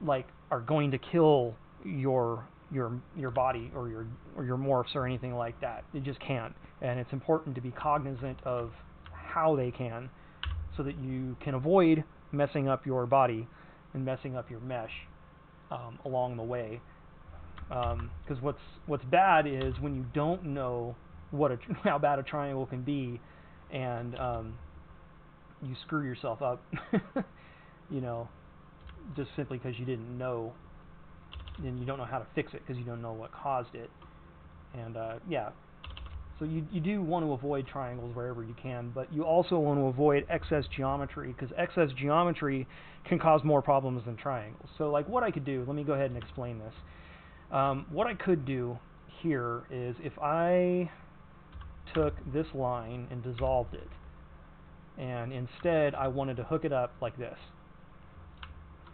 like are going to kill your body or your morphs or anything like that. It just can't, and it's important to be cognizant of how they can, so that you can avoid messing up your body and messing up your mesh along the way. Because what's bad is when you don't know how bad a triangle can be, and you screw yourself up, you know, just simply because you didn't know, and you don't know how to fix it because you don't know what caused it. And yeah, so you do want to avoid triangles wherever you can, but you also want to avoid excess geometry, because excess geometry can cause more problems than triangles. So like what I could do, let me go ahead and explain this. What I could do here is if I took this line and dissolved it, and instead I wanted to hook it up like this,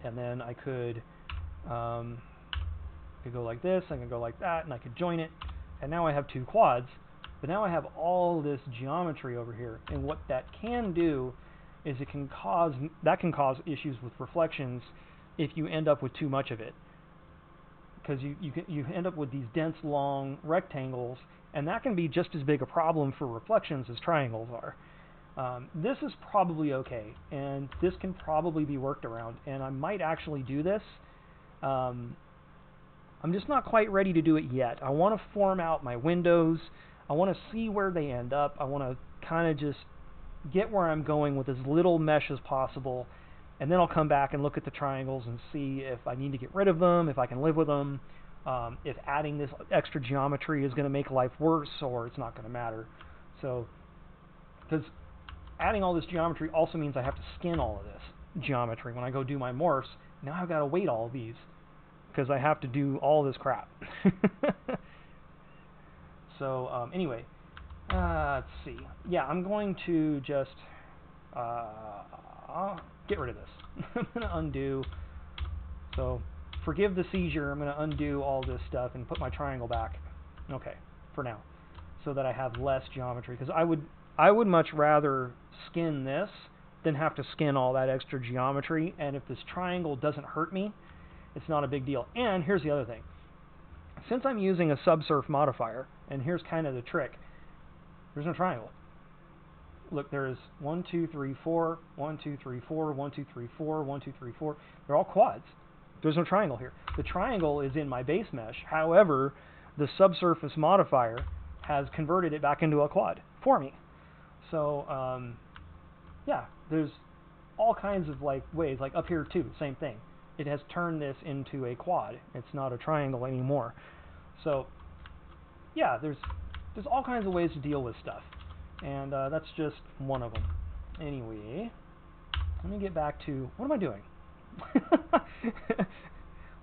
and then I could go like this, I could go like that, and I could join it, and now I have two quads, but now I have all this geometry over here, and what that can do is it can cause issues with reflections if you end up with too much of it, because you end up with these dense long rectangles, and that can be just as big a problem for reflections as triangles are. This is probably okay, and this can probably be worked around, and I might actually do this. I'm just not quite ready to do it yet. I want to form out my windows. I want to see where they end up. I want to kind of just get where I'm going with as little mesh as possible, and then I'll come back and look at the triangles and see if I need to get rid of them, if I can live with them, if adding this extra geometry is going to make life worse or it's not going to matter. So, because adding all this geometry also means I have to skin all of this geometry when I go do my morphs. Now I've got to weight all of these because I have to do all this crap. So anyway, let's see. Yeah, I'm going to just get rid of this. I'm going to undo. So forgive the seizure. I'm going to undo all this stuff and put my triangle back. Okay, for now, so that I have less geometry. Because I would much rather skin this than have to skin all that extra geometry. And if this triangle doesn't hurt me, it's not a big deal. And here's the other thing. Since I'm using a subsurf modifier, and here's kind of the trick, there's no triangle. Look, there's 1, 2, 3, 4, 1, 2, 3, 4, 1, 2, 3, 4, 1, 2, 3, 4. They're all quads. There's no triangle here. The triangle is in my base mesh. However, the subsurface modifier has converted it back into a quad for me. So, yeah, there's all kinds of ways. Like up here too, same thing. It has turned this into a quad. It's not a triangle anymore. So, yeah, there's all kinds of ways to deal with stuff, and that's just one of them. Anyway, let me get back to what am I doing?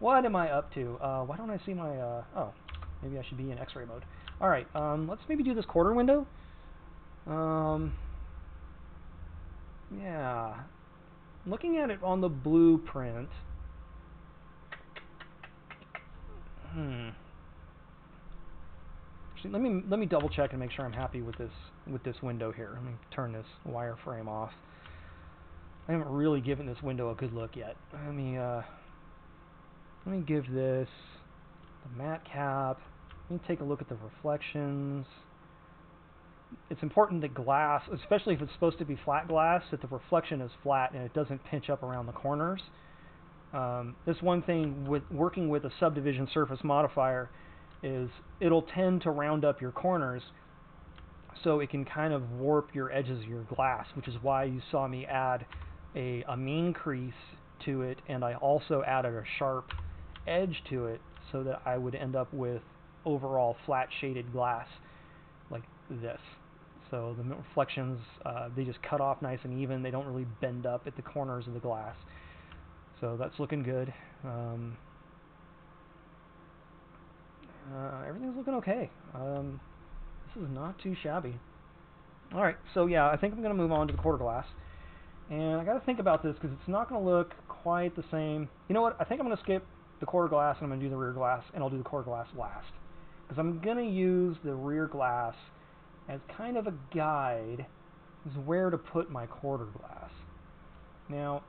What am I up to? Why don't I see my? Oh, maybe I should be in X-ray mode. All right, let's maybe do this quarter window. Yeah, looking at it on the blueprint. Actually, let me double check and make sure I'm happy with this window here. Let me turn this wireframe off. I haven't really given this window a good look yet. Let me give this the matte cap. Let me take a look at the reflections. It's important that glass, especially if it's supposed to be flat glass, that the reflection is flat and it doesn't pinch up around the corners. This one thing with working with a subdivision surface modifier is it'll tend to round up your corners so it can kind of warp your edges of your glass, which is why you saw me add a mean crease to it, and I also added a sharp edge to it so that I would end up with overall flat shaded glass like this. So the reflections, they just cut off nice and even. They don't really bend up at the corners of the glass. So that's looking good. Everything's looking okay. This is not too shabby. Alright, so yeah, I think I'm going to move on to the quarter glass. And I got to think about this because it's not going to look quite the same. You know what? I think I'm going to skip the quarter glass and I'm going to do the rear glass, and I'll do the quarter glass last. Because I'm going to use the rear glass as kind of a guide as where to put my quarter glass. Now,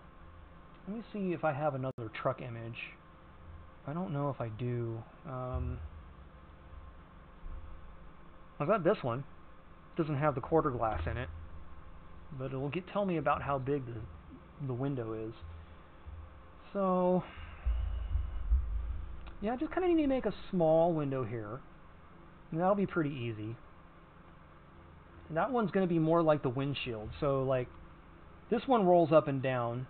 let me see if I have another truck image. I don't know if I do. I've got this one. It doesn't have the quarter glass in it, but it'll tell me about how big the window is. So, yeah, I just kind of need to make a small window here, and that'll be pretty easy. And that one's going to be more like the windshield. So, like, this one rolls up and down.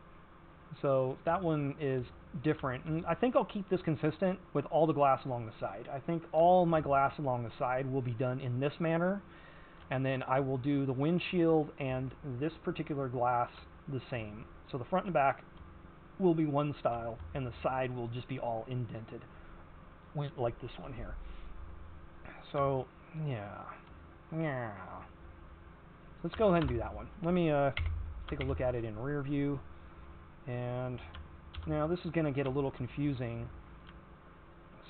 So that one is different, and I think I'll keep this consistent with all the glass along the side. I think all my glass along the side will be done in this manner, and then I will do the windshield and this particular glass the same. So the front and back will be one style, and the side will just be all indented. like this one here. So yeah. Let's go ahead and do that one. Let me take a look at it in rear view. And now this is going to get a little confusing.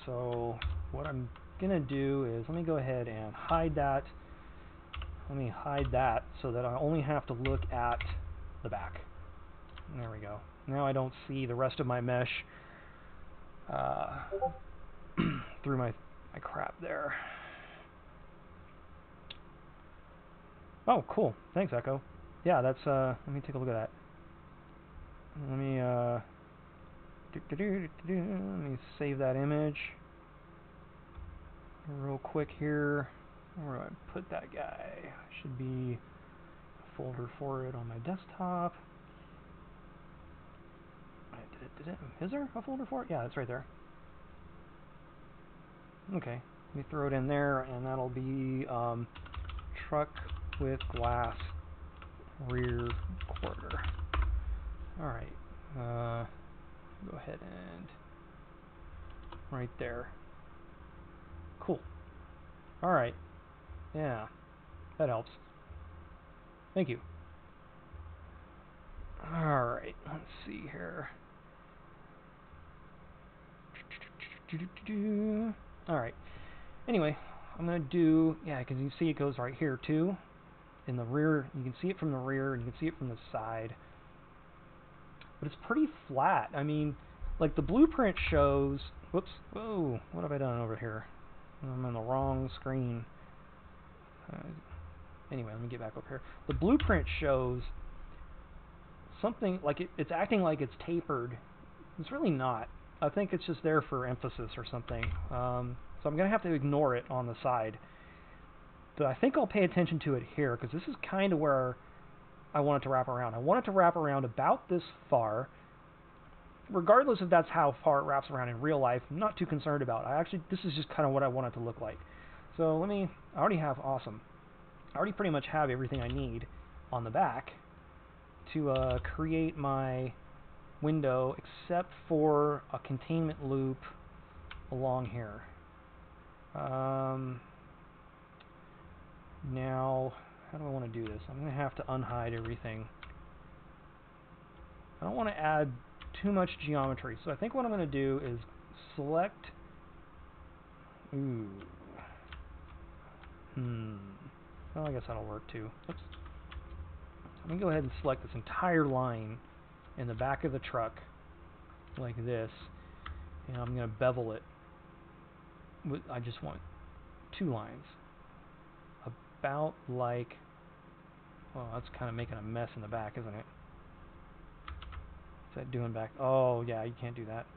So what I'm going to do is, let me go ahead and hide that. Let me hide that so that I only have to look at the back. There we go. Now I don't see the rest of my mesh through my crap there. Oh, cool. Thanks, Echo. Yeah, that's, let me take a look at that. Let me save that image real quick here. Where do I put that guy? Should be a folder for it on my desktop. Is there a folder for it? Yeah, it's right there. Okay, let me throw it in there, and that'll be truck with glass rear quarter. Alright, go ahead and right there. Cool. Alright, yeah, that helps. Thank you. Alright, let's see here. Alright, anyway, I'm going to do, yeah, because you see it goes right here too. In the rear, you can see it from the rear, and you can see it from the side. But it's pretty flat. I mean, like the blueprint shows, whoops, whoa, what have I done over here? I'm on the wrong screen. Anyway, let me get back up here. The blueprint shows something like it's acting like it's tapered. It's really not. I think it's just there for emphasis or something. So I'm going to have to ignore it on the side. But I think I'll pay attention to it here, because this is kind of where I want it to wrap around. I want it to wrap around about this far. Regardless if that's how far it wraps around in real life, I'm not too concerned about it. This is just kind of what I want it to look like. So I already have, awesome. I already pretty much have everything I need on the back to create my window, except for a containment loop along here. Now, how do I want to do this? I'm going to have to unhide everything. I don't want to add too much geometry, so I think what I'm going to do is select... Well, I guess that'll work too. Oops. I'm going to go ahead and select this entire line in the back of the truck, like this, and I'm going to bevel it. I just want 2 lines. About like... Oh, that's kind of making a mess in the back, isn't it? What's that doing back? Oh, yeah, you can't do that.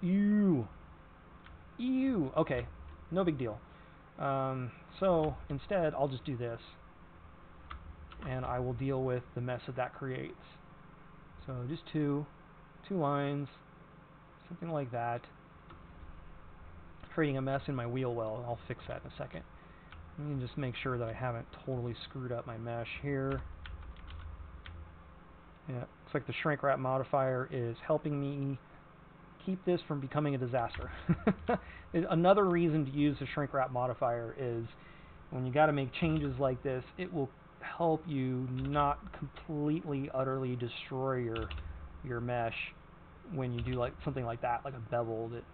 Ew. Ew. Okay, no big deal. So, instead, I'll just do this. And I will deal with the mess that creates. So, just two lines, something like that. Creating a mess in my wheel well. I'll fix that in a second. Let me just make sure that I haven't totally screwed up my mesh here. Yeah, looks like the shrinkwrap modifier is helping me keep this from becoming a disaster. Another reason to use the shrinkwrap modifier is when you got to make changes like this, it will help you not completely, utterly destroy your mesh when you do like something like that, like a bevel that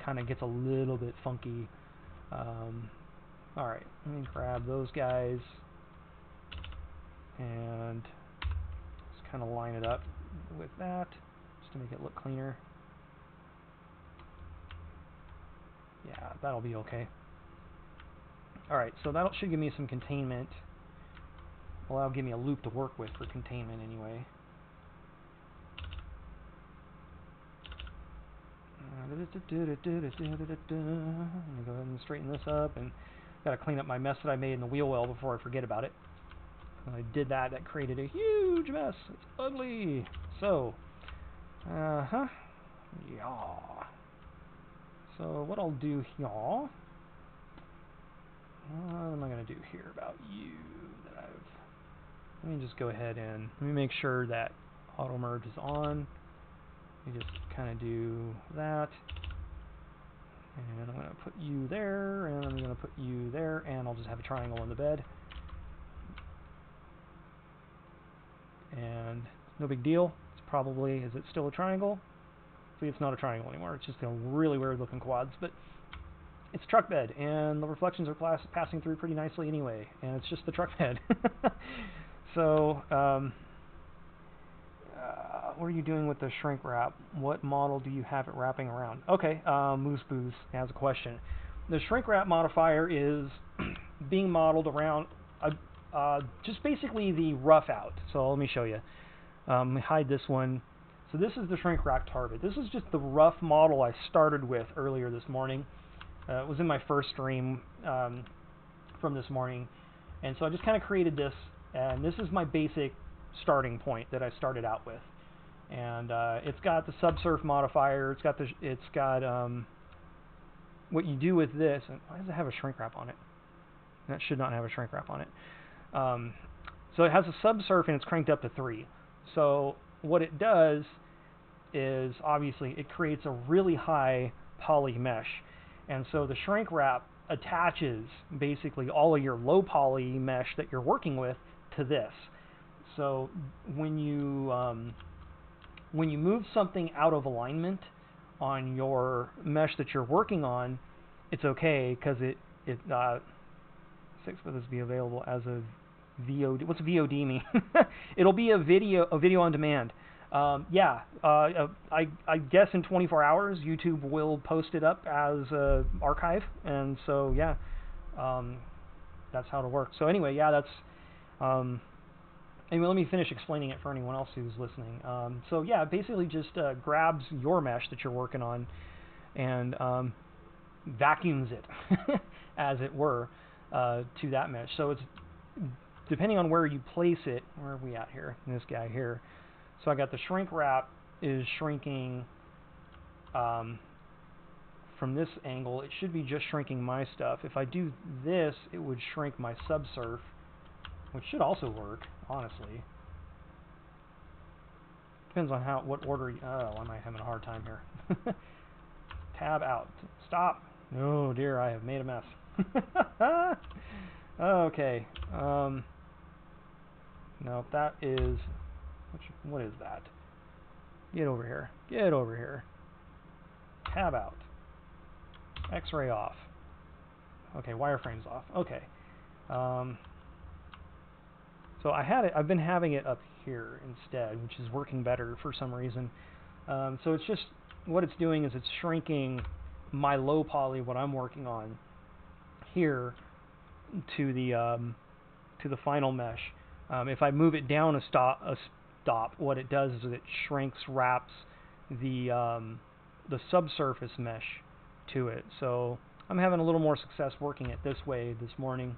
kind of gets a little bit funky. Alright, let me grab those guys and just kind of line it up with that, just to make it look cleaner. Yeah, that'll be okay. Alright, so that should give me some containment. Well, that'll give me a loop to work with for containment anyway. Let me go ahead and straighten this up, and got to clean up my mess that I made in the wheel well before I forget about it. When I did that, that created a huge mess. It's ugly. So, yeah. So what I'll do here, what am I going to do here about you that let me just go ahead and let me make sure that auto merge is on. Let me just kind of do that. going to put you there, and I'm going to put you there, and I'll just have a triangle in the bed. And no big deal. It's probably, is it still a triangle? See, it's not a triangle anymore. It's just a really weird looking quads, but it's a truck bed, and the reflections are passing through pretty nicely anyway, and it's just the truck bed. So, what are you doing with the shrink wrap? What model do you have it wrapping around? Okay, Moose Booze has a question. The shrink wrap modifier is being modeled around just basically the rough out. So let me show you. Let me hide this one. So this is the shrink wrap target. This is just the rough model I started with earlier this morning. It was in my first stream from this morning. And so I just kind of created this, and this is my basic starting point that I started out with. And it's got the subsurf modifier. It's got what you do with this. And why does it have a shrink wrap on it? That should not have a shrink wrap on it. So it has a subsurf and it's cranked up to 3. So what it does is obviously it creates a really high poly mesh. And so the shrink wrap attaches basically all of your low poly mesh that you're working with to this. So when you move something out of alignment on your mesh that you're working on, it's okay because it 6 will this be available as a VOD. What's VOD mean? It'll be a video on demand. Yeah, I guess in 24 hours YouTube will post it up as an archive, and so yeah, that's how it'll work. So anyway, yeah, that's. Anyway, let me finish explaining it for anyone else who's listening. So yeah, it basically just grabs your mesh that you're working on and vacuums it, as it were, to that mesh. So it's depending on where you place it. Where are we at here? This guy here. So I got the shrink wrap is shrinking from this angle. It should be just shrinking my stuff. If I do this, it would shrink my subsurf, which should also work, honestly. Depends on what order. Oh, am I having a hard time here? Tab out. Stop. Oh dear, I have made a mess. Okay. No, that is. What is that? Get over here. Get over here. Tab out. X-ray off. Okay, wireframe's off. Okay. So I've been having it up here instead, which is working better for some reason. So it's just, what it's doing is it's shrinking my low poly, what I'm working on here, to the final mesh. If I move it down a stop, what it does is it wraps the subsurface mesh to it. So I'm having a little more success working it this way this morning.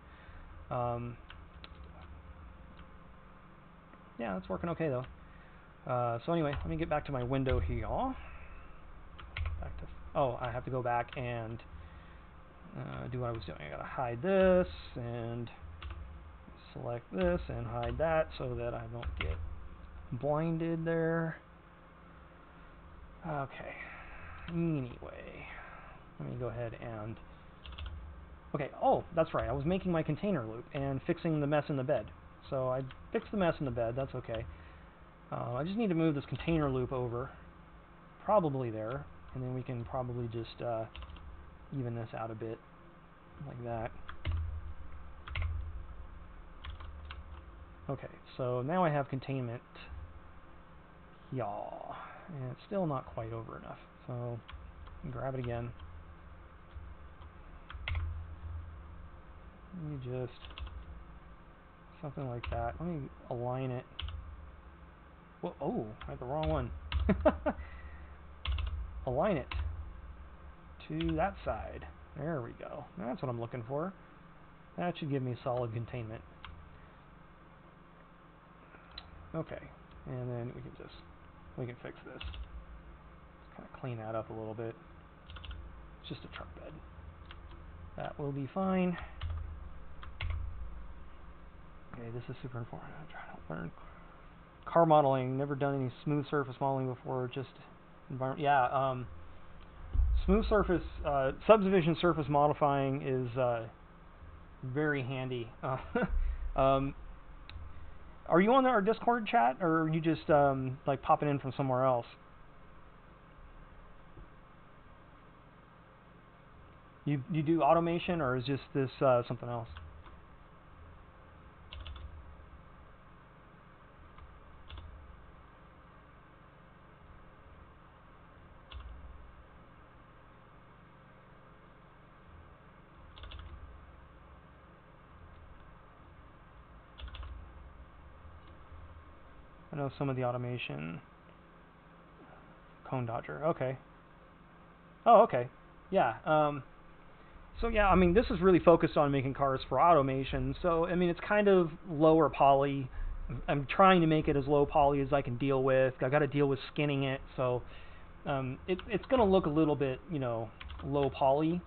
Yeah, it's working okay though. So anyway, let me get back to my window here. I have to go back and do what I was doing. I gotta hide this and select this and hide that so that I don't get blinded there. Okay. Anyway, let me go ahead and. Okay. Oh, that's right. I was making my container loop and fixing the mess in the bed. So I fixed the mess in the bed, that's okay. I just need to move this container loop over, probably there, and then we can probably just even this out a bit, like that. Okay, so now I have containment, y'all, and it's still not quite over enough, so grab it again. Let me just... something like that. Let me align it. Whoa, oh, I had the wrong one. Align it to that side. There we go. That's what I'm looking for. That should give me solid containment. Okay, and then we can fix this. Let's kind of clean that up a little bit. It's just a truck bed. That will be fine. Okay, this is super informative. I'm trying to learn car modeling. Never done any smooth surface modeling before. Just environment. Yeah. smooth surface, subdivision surface modifying is very handy. Um, are you on our Discord chat, or are you just like popping in from somewhere else? You do automation, or is just this something else? I know some of the automation. Cone dodger. Okay. Oh, okay. Yeah. So yeah, I mean, this is really focused on making cars for automation. So I mean, it's kind of lower poly. I'm trying to make it as low poly as I can deal with. I got to deal with skinning it, so it's going to look a little bit, you know, low poly.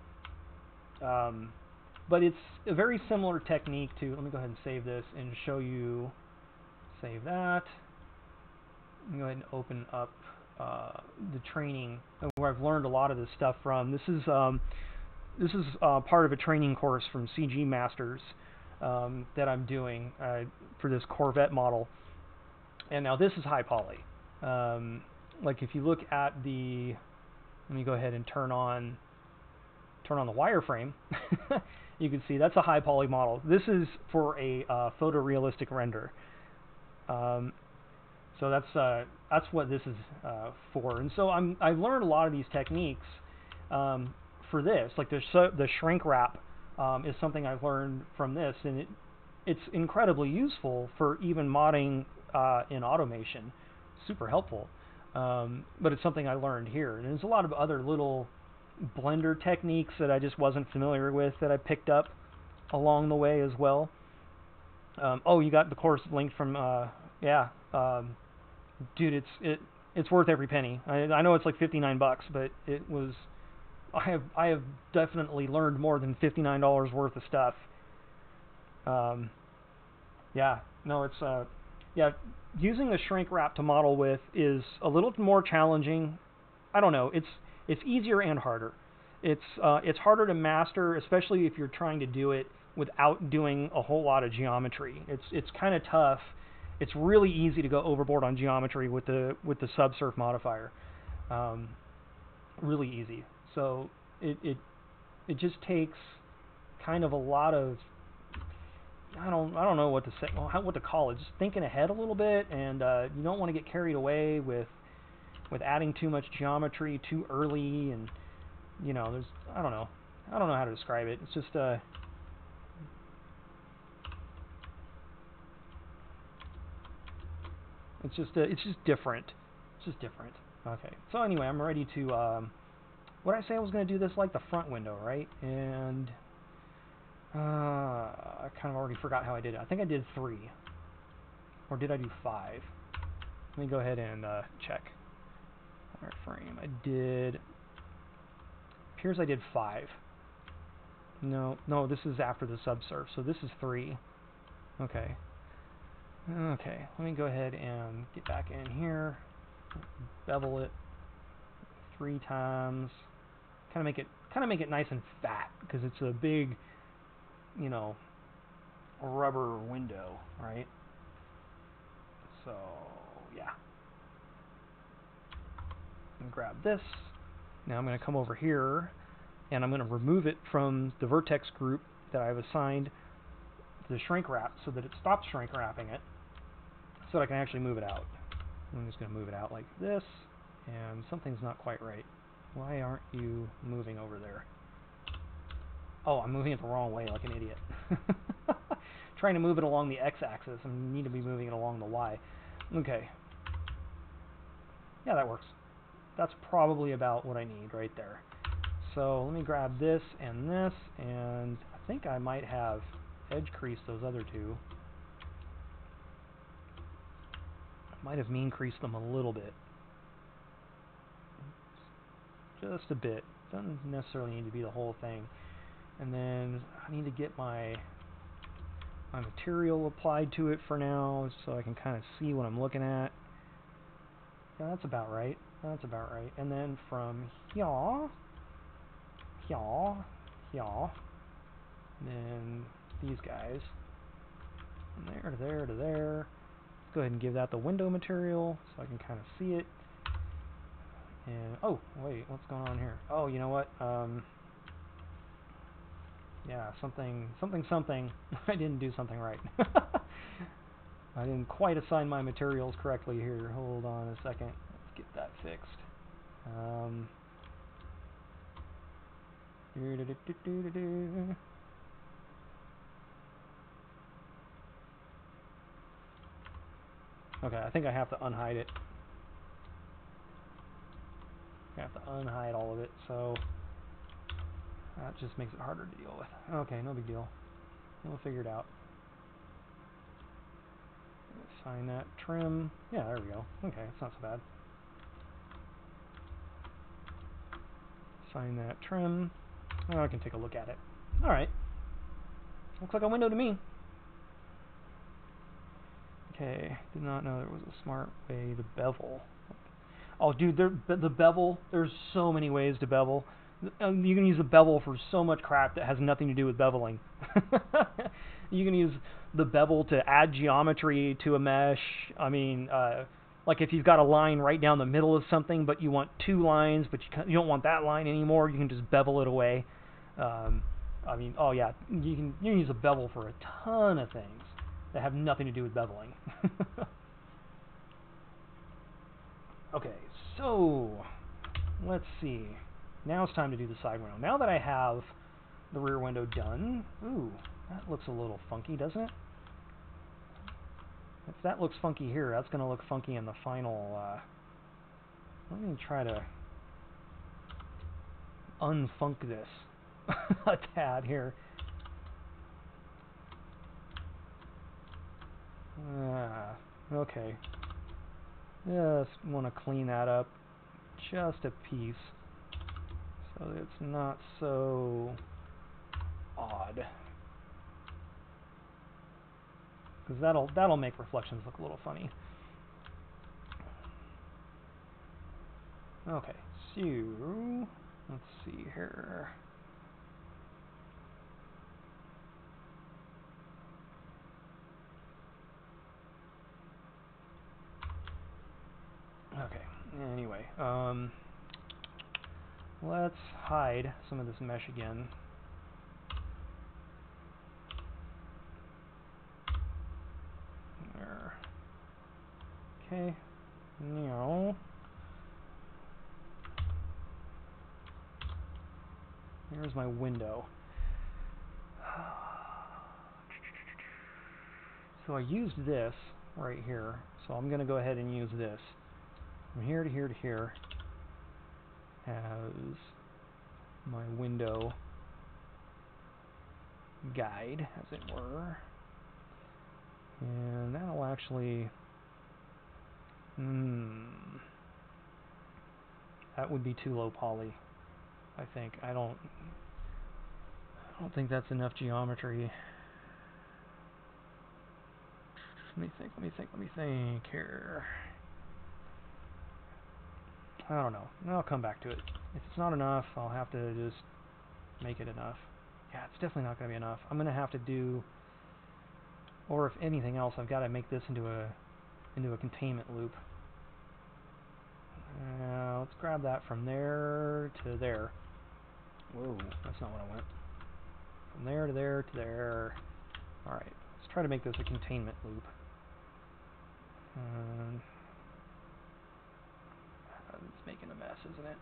But it's a very similar technique to. Let me go ahead and save this and show you. Save that. Let me go ahead and open up the training where I've learned a lot of this stuff from. This is part of a training course from CG Masters that I'm doing for this Corvette model. And now this is high poly. Like if you look at the, let me go ahead and turn on the wireframe. You can see that's a high poly model. This is for a photorealistic render. So that's what this is for. And so I've learned a lot of these techniques for this. Like the shrink wrap is something I've learned from this, and it's incredibly useful for even modding in automation. Super helpful. But it's something I learned here. And there's a lot of other little Blender techniques that I just wasn't familiar with that I picked up along the way as well. Oh, you got the course linked from yeah. Dude, it's worth every penny. I know it's like $59, but it was. I have definitely learned more than $59 worth of stuff. Yeah, no, it's yeah. Using the shrink wrap to model with is a little more challenging. I don't know. It's easier and harder. It's harder to master, especially if you're trying to do it without doing a whole lot of geometry. It's kind of tough. It's really easy to go overboard on geometry with the subsurf modifier. Really easy. So it just takes kind of a lot of I don't know what to say, what to call it. Just thinking ahead a little bit, and you don't want to get carried away with adding too much geometry too early, and you know, there's I don't know how to describe it. It's just it's just different. It's just different. Okay. So anyway, I'm ready to. What did I say I was going to do this like the front window, right? And I kind of already forgot how I did it. I think I did 3, or did I do 5? Let me go ahead and check. Wireframe. I did. Appears I did 5. No, this is after the subsurf, so this is 3. Okay. Okay, let me go ahead and get back in here, bevel it 3 times, kind of make it nice and fat because it's a big, you know, rubber window, right? So yeah, and grab this. Now I'm going to come over here and I'm going to remove it from the vertex group that I've assigned to the shrink wrap so that it stops shrink wrapping it, so that I can actually move it out. I'm just going to move it out like this, and something's not quite right. Why aren't you moving over there? Oh, I'm moving it the wrong way like an idiot. Trying to move it along the x-axis, I need to be moving it along the y. Okay. Yeah, that works. That's probably about what I need right there. So let me grab this, and I think I might have edge creased those other 2. Might have mean creased them a little bit. Just a bit. Doesn't necessarily need to be the whole thing. And then I need to get my material applied to it for now so I can kind of see what I'm looking at. Yeah, that's about right. That's about right. And then from here, Yaw. Yaw. And then these guys. From there to there to there. Let's go ahead and give that the window material so I can kind of see it. And, oh, wait, what's going on here? Oh, you know what? Yeah, something. I didn't do something right. I didn't quite assign my materials correctly here. Hold on a second. Let's get that fixed. Okay, I think I have to unhide it. I have to unhide all of it, so that just makes it harder to deal with. Okay, no big deal. We'll figure it out. Assign that trim. Yeah, there we go. Okay, it's not so bad. Assign that trim. Oh, I can take a look at it. Alright. Looks like a window to me. Okay, did not know there was a smart way to bevel. Oh, dude, the bevel, there's so many ways to bevel. You can use the bevel for so much crap that has nothing to do with beveling. You can use the bevel to add geometry to a mesh. I mean, like if you've got a line right down the middle of something, but you want two lines, but you don't want that line anymore, you can just bevel it away. I mean, oh yeah, you can use a bevel for a ton of things that have nothing to do with beveling. Okay, so let's see. Now it's time to do the side window. Now that I have the rear window done, ooh, that looks a little funky, doesn't it? If that looks funky here, that's going to look funky in the final. Let me try to unfunk this a tad here. Okay. Just want to clean that up just a piece so that it's not so odd. Because that'll make reflections look a little funny. Okay, so let's see here. Okay, anyway, let's hide some of this mesh again. There. Okay, now here's my window. So I used this right here, so I'm going to go ahead and use this. From here to here to here as my window guide, as it were. And that'll actually... that would be too low poly, I think. I don't think that's enough geometry. Let me think here. I don't know. I'll come back to it. If it's not enough, I'll have to just make it enough. Yeah, it's definitely not going to be enough. I'm going to have to do, or if anything else, I've got to make this into a containment loop. Let's grab that from there to there. Whoa, that's not what I want. From there to there to there. Alright, let's try to make this a containment loop. It's making a mess, isn't it?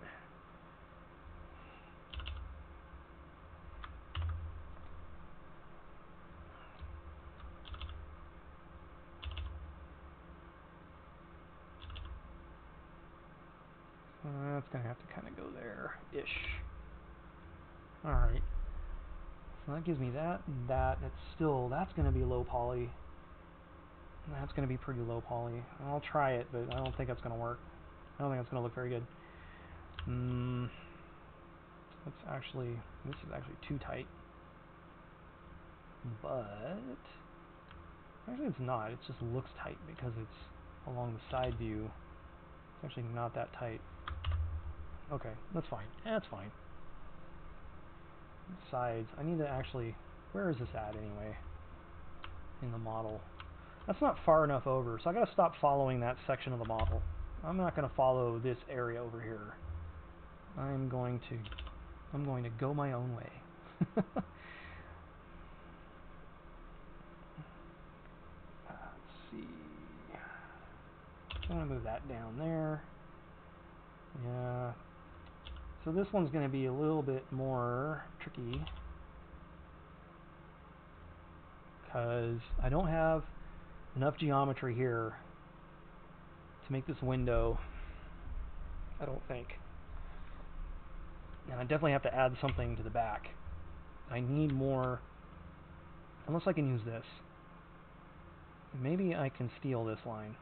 That's going to have to kind of go there-ish. Alright. So that gives me that and that. That's going to be low poly. That's going to be pretty low poly. I'll try it, but I don't think it's going to work. I don't think it's going to look very good. This is actually too tight. But actually it's not. It just looks tight because it's along the side view. It's actually not that tight. Okay, that's fine. That's fine. sides. I need to actually, where is this at anyway in the model? That's not far enough over, so I gotta stop following that section of the model. I'm not gonna follow this area over here. I'm going to go my own way. Let's see. I'm gonna move that down there. Yeah. So this one's gonna be a little bit more tricky because I don't have enough geometry here to make this window, I don't think. And I definitely have to add something to the back. I need more, unless I can use this. Maybe I can steal this line.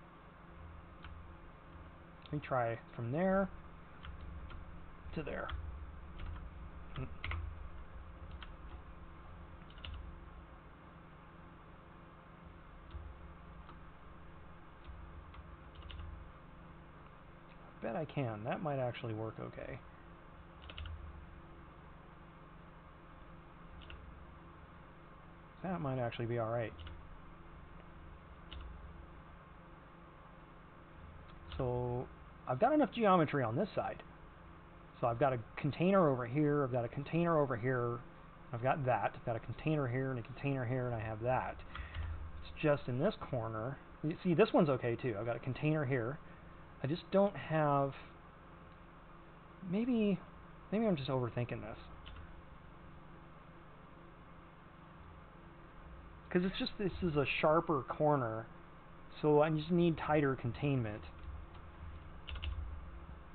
Let me try from there to there. I bet I can. That might actually work okay. That might actually be alright. So I've got enough geometry on this side. So I've got a container over here, I've got a container over here, I've got that, I've got a container here and a container here, and I have that. It's just in this corner, you see this one's okay too. I've got a container here. I just don't have, maybe I'm just overthinking this. Because it's just, this is a sharper corner, so I just need tighter containment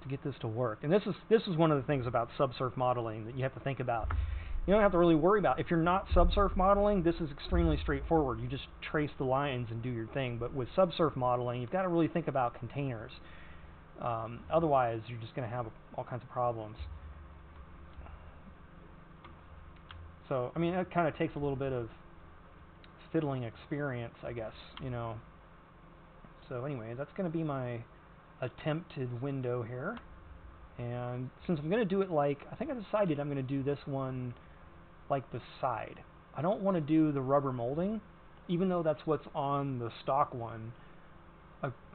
to get this to work. And this is one of the things about subsurf modeling that you have to think about. You don't have to really worry about. If you're not subsurf modeling, this is extremely straightforward. You just trace the lines and do your thing. But with subsurf modeling, you've got to really think about containers. Otherwise, you're just going to have all kinds of problems. So, I mean, that kind of takes a little bit of fiddling experience, I guess, you know. So anyway, that's going to be my attempted window here. And since I'm going to do it like, I think I decided I'm going to do this one like the side. I don't want to do the rubber molding, even though that's what's on the stock one.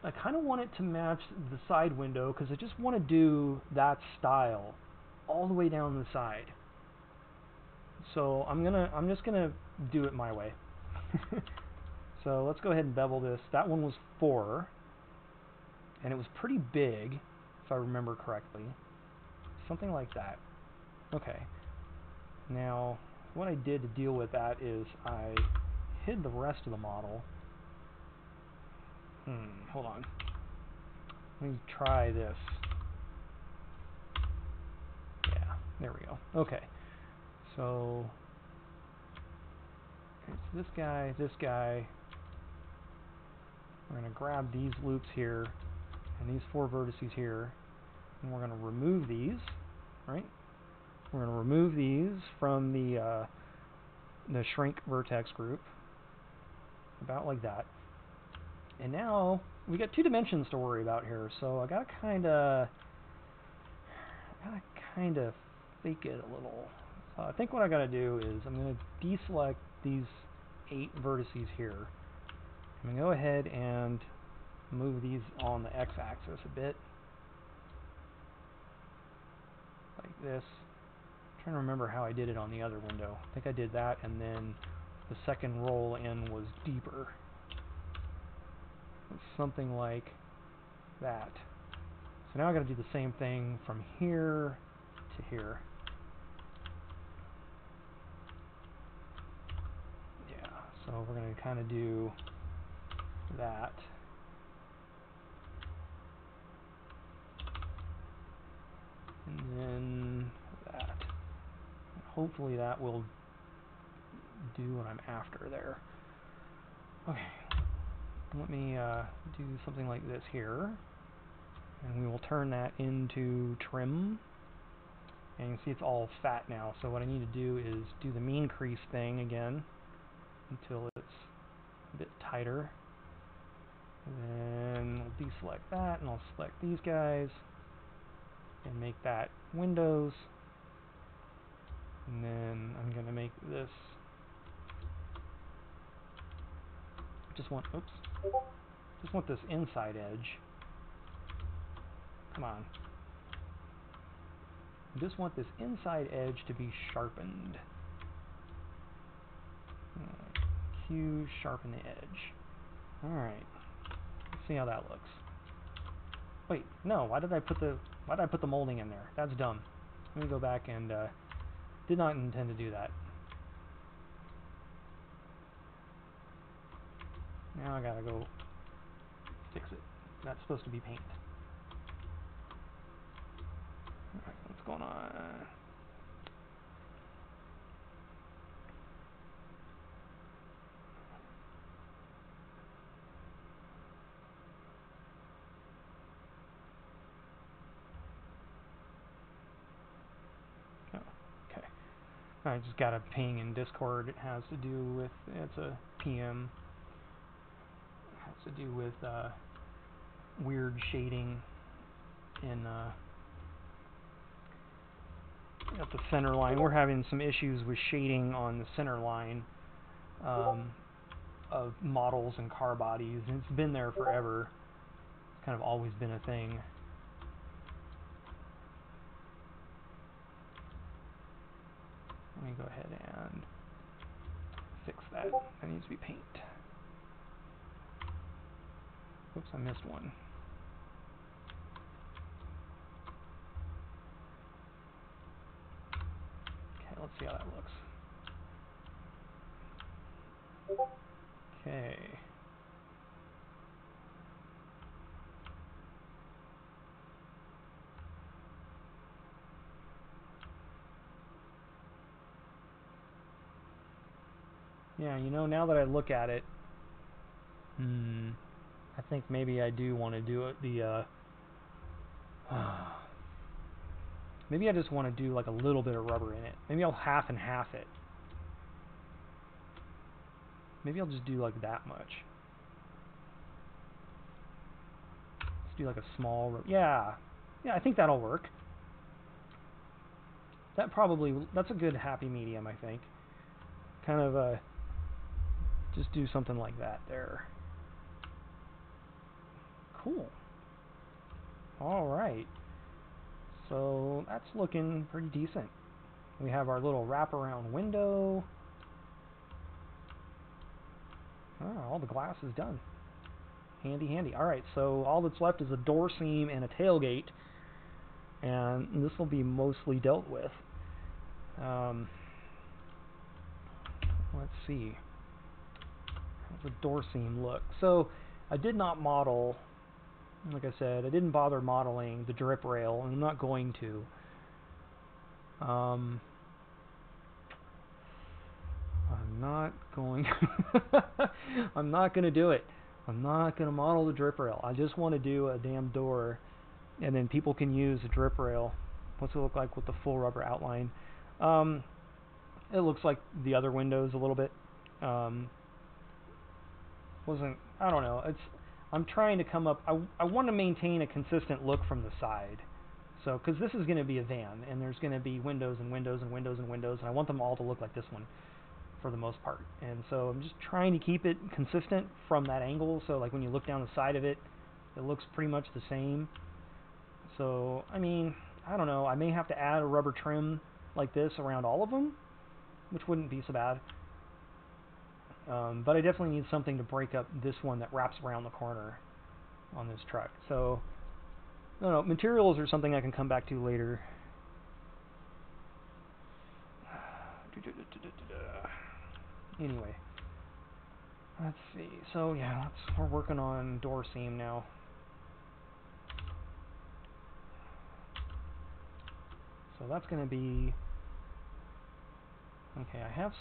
I kind of want it to match the side window because I just want to do that style all the way down the side. So I'm just gonna do it my way. So let's go ahead and bevel this. That one was 4, and it was pretty big, if I remember correctly. Something like that. Okay. Now, what I did to deal with that is I hid the rest of the model. Hold on. Let me try this. Yeah, there we go. Okay. So, it's this guy, this guy. We're going to grab these loops here and these 4 vertices here, and we're going to remove these, right? We're going to remove these from the shrink vertex group, about like that. And now we got 2 dimensions to worry about here, so I gotta kind of fake it a little. So I think what I gotta do is I'm gonna deselect these 8 vertices here. I'm gonna go ahead and move these on the x-axis a bit, like this. I'm trying to remember how I did it on the other window. I think I did that, and then the second roll in was deeper. Something like that. So now I got to do the same thing from here to here. Yeah, so we're going to kind of do that. And then that. And hopefully that will do what I'm after there. Okay. Let me do something like this here, and we will turn that into trim. And you can see it's all fat now, so what I need to do is do the mean crease thing again until it's a bit tighter. And then we'll deselect that, and I'll select these guys and make that windows. And then I'm going to make this, just want this inside edge. Come on. I just want this inside edge to be sharpened. Q, sharpen the edge. Alright. Let's see how that looks. Wait, no, why did I put the molding in there? That's dumb. Let me go back and did not intend to do that. Now I gotta go fix it. That's supposed to be paint. Alright, what's going on? Oh, okay. I just got a ping in Discord. It has to do with, it's a PM. It has to do with weird shading in at the center line. We're having some issues with shading on the center line of models and car bodies. And it's been there forever. It's kind of always been a thing. Let me go ahead and fix that. That needs to be paint. Oops, I missed one. Okay, let's see how that looks. Okay. Yeah, you know, now that I look at it, I think maybe I do want to do it maybe I just want to do like a little bit of rubber in it. Maybe I'll half and half it. Maybe I'll just do like that much. Let's do like a small, yeah, I think that'll work. That's a good happy medium, I think. Kind of just do something like that there. Cool. All right. So that's looking pretty decent. We have our little wraparound window. All the glass is done. Handy, handy. All right, so all that's left is a door seam and a tailgate, and this will be mostly dealt with. Let's see. How's the door seam look? So I did not model, like I said, I didn't bother modeling the drip rail, and I'm not going to. I'm not going I'm not going to do it. I'm not going to model the drip rail. I just want to do a damn door, and then people can use the drip rail. What's it look like with the full rubber outline? It looks like the other windows a little bit. I don't know. I'm trying to come up. I want to maintain a consistent look from the side. So, because this is going to be a van, and there's going to be windows and windows and windows and windows, and I want them all to look like this one for the most part. And so I'm just trying to keep it consistent from that angle. So like when you look down the side of it, it looks pretty much the same. So, I mean, I don't know. I may have to add a rubber trim like this around all of them, which wouldn't be so bad. But I definitely need something to break up this one that wraps around the corner on this truck. So, I don't know. Materials are something I can come back to later. Anyway, let's see. So yeah, we're working on door seam now. So that's going to be, okay, I have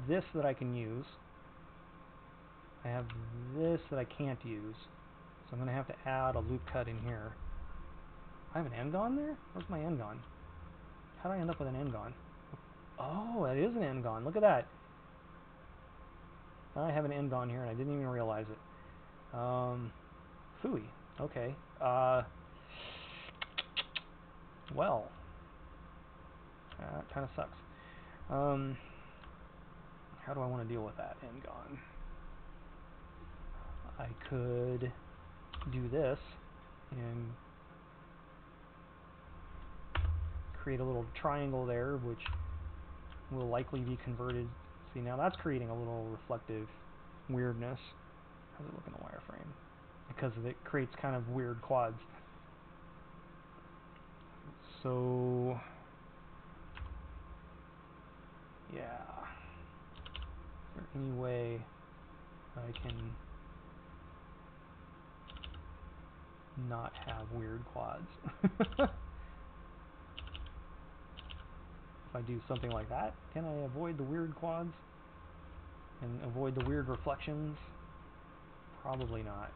this that I can use. I have this that I can't use. So I'm going to have to add a loop cut in here. I have an end gon there? Where's my end gon? How do I end up with an end gon? Oh, that is an end gon. Look at that. I have an end gon here and I didn't even realize it. Phooey. Okay. Well. that kind of sucks. How do I want to deal with that end gone? I could do this and create a little triangle there, which will likely be converted. See, now that's creating a little reflective weirdness. How does it look in the wireframe? Because it creates kind of weird quads. So, yeah. Is there any way I can not have weird quads? If I do something like that, can I avoid the weird quads and avoid the weird reflections? Probably not.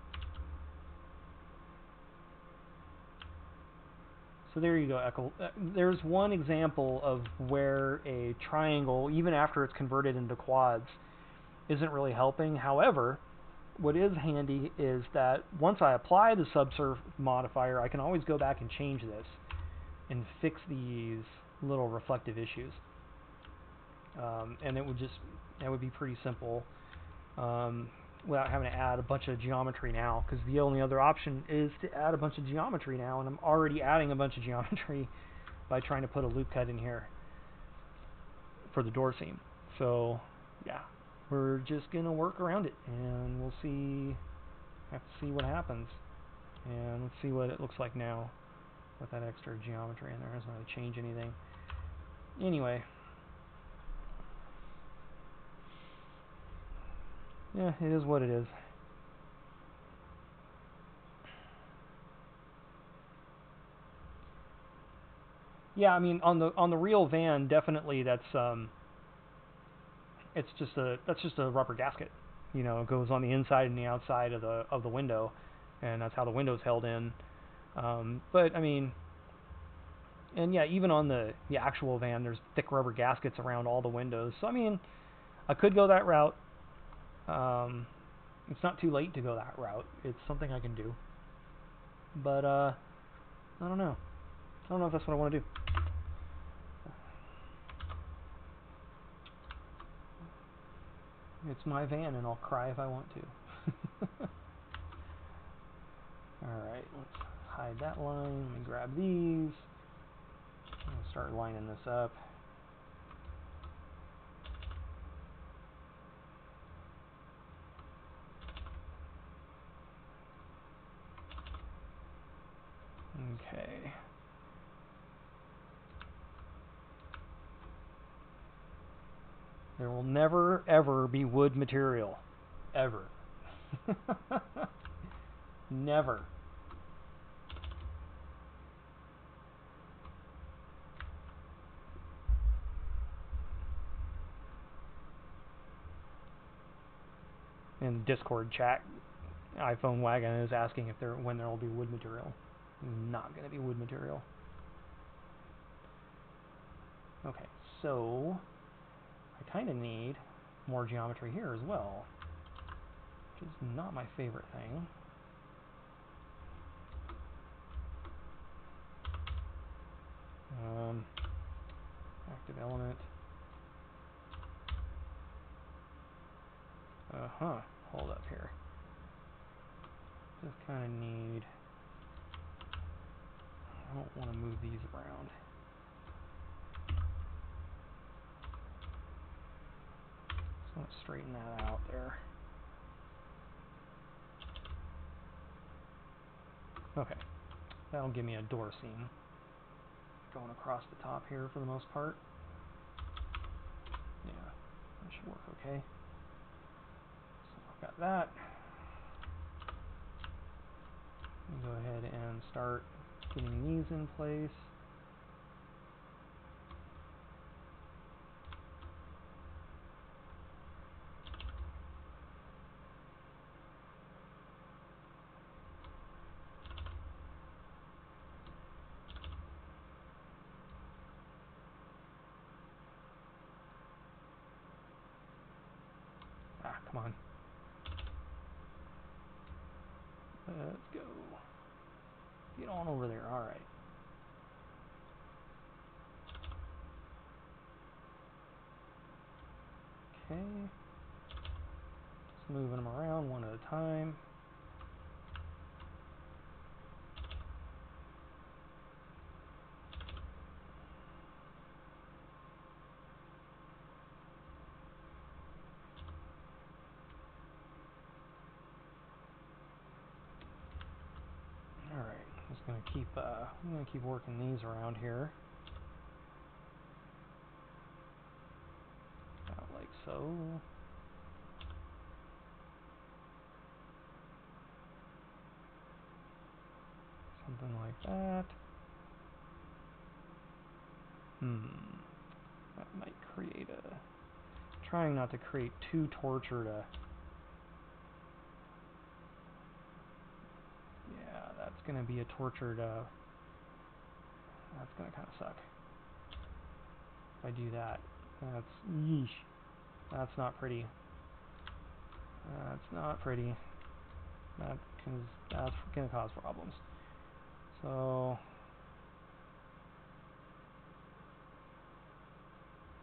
So there you go, Echo. There's one example of where a triangle, even after it's converted into quads, isn't really helping. However, what is handy is that once I apply the subsurf modifier, I can always go back and change this and fix these little reflective issues. And that would be pretty simple without having to add a bunch of geometry now, because the only other option is to add a bunch of geometry now, and I'm already adding a bunch of geometry by trying to put a loop cut in here for the door seam. So yeah, we're just gonna work around it, and we'll see. Have to see what happens, and let's see what it looks like now with that extra geometry in there. It doesn't really change anything. Anyway, yeah, it is what it is. Yeah, I mean, on the real van, definitely that's that's just a rubber gasket. You know, it goes on the inside and the outside of the window, and that's how the window's held in. But I mean, and yeah, even on the actual van, there's thick rubber gaskets around all the windows. So I mean, I could go that route. It's not too late to go that route. It's something I can do. But I don't know. I don't know if that's what I want to do. It's my van, and I'll cry if I want to. Alright, let's hide that line. Let me grab these. I'll start lining this up. Okay. There will never, ever be wood material. Ever. Never. In Discord chat, iPhone Wagon is asking if when there will be wood material. Not going to be wood material. Okay, so I kind of need more geometry here as well, which is not my favorite thing. Active element. Hold up here. Just kind of need. I don't want to move these around. Just want to straighten that out there. Okay, that'll give me a door seam going across the top here for the most part. Yeah, that should work okay. So I've got that. Go ahead and start getting these in place. Come on. Let's go. Get on over there. All right. Okay. Just moving them around one at a time. Alright, just gonna keep I'm gonna keep working these around here. About like so. Something like that. That might create a... Trying not to create too tortured a... Yeah, that's going to be a tortured... That's going to kind of suck. If I do that, that's... Yeesh. That's not pretty. That's not pretty. That's going to cause problems. So...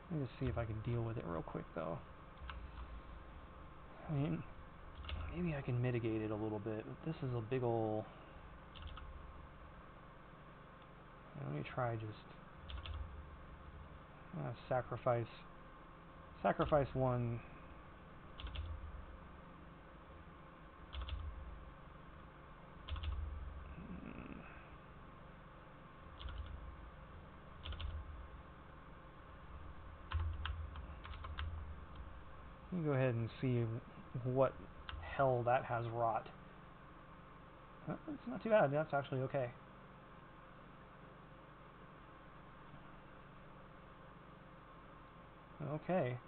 Let me just see if I can deal with it real quick, though. I mean, maybe I can mitigate it a little bit, but this is a big ol'... Let me try just... sacrifice one. Let me go ahead and see what hell that has wrought. It's not too bad. That's actually okay. Okay.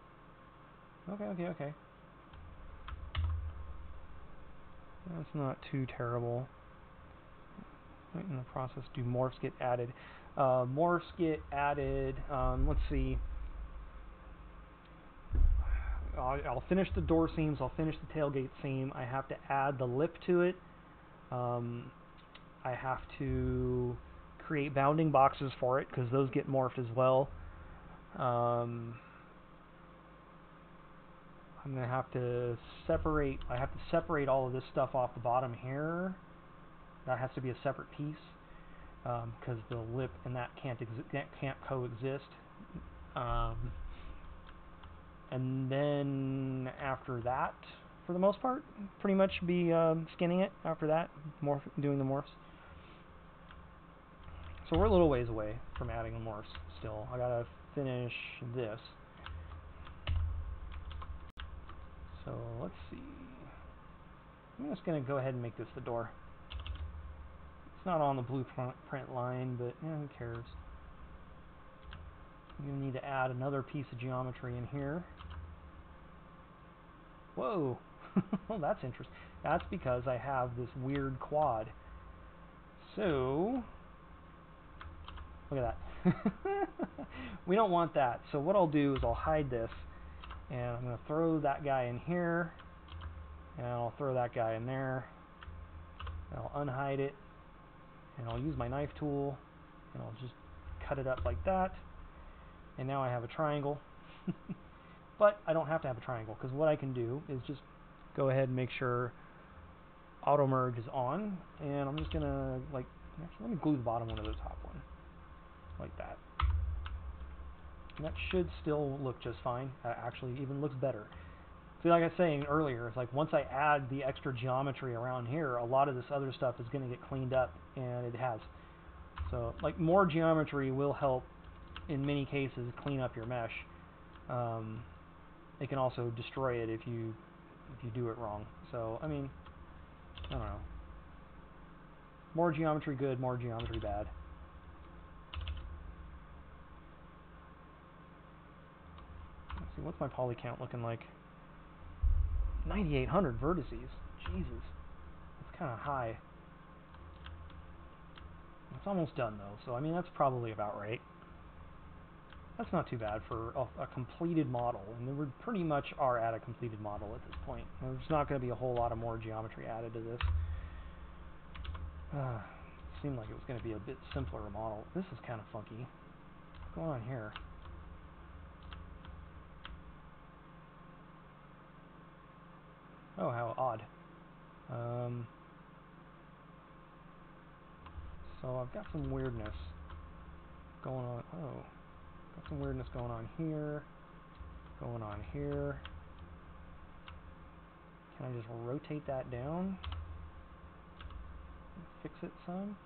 Okay. That's not too terrible. Right in the process, do morphs get added? Morphs get added. Let's see. I'll finish the door seams. I'll finish the tailgate seam. I have to add the lip to it. I have to create bounding boxes for it because those get morphed as well. I'm gonna have to separate. I have to separate all of this stuff off the bottom here. That has to be a separate piece because the lip and that can't coexist. And then after that, for the most part, pretty much be skinning it after that, doing the morphs. So we're a little ways away from adding the morphs still. I gotta finish this. So let's see. I'm just gonna go ahead and make this the door. It's not on the blueprint line, but who cares? I'm gonna need to add another piece of geometry in here. Whoa, well, that's interesting. That's because I have this weird quad. So, look at that. We don't want that. So what I'll do is I'll hide this, and I'm going to throw that guy in here, and I'll throw that guy in there, and I'll unhide it, and I'll use my knife tool, and I'll just cut it up like that, and now I have a triangle. But I don't have to have a triangle, because what I can do is just go ahead and make sure auto merge is on, and I'm just going to, like, actually, let me glue the bottom one to the top one, like that. And that should still look just fine. Actually, even looks better. See, like I was saying earlier, it's like once I add the extra geometry around here, a lot of this other stuff is going to get cleaned up, and it has. So, like, more geometry will help, in many cases, clean up your mesh. It can also destroy it if you do it wrong. So, I mean, I don't know. More geometry good, more geometry bad. Let's see, what's my poly count looking like? 9,800 vertices. Jesus. That's kind of high. It's almost done, though, so I mean, that's probably about right. That's not too bad for a completed model, and we pretty much are at a completed model at this point. There's not going to be a whole lot of more geometry added to this. Seemed like it was going to be a bit simpler model. This is kind of funky. What's going on here? Oh, how odd. So I've got some weirdness going on. Oh, got some weirdness going on here. Going on here. Can I just rotate that down? Fix it some?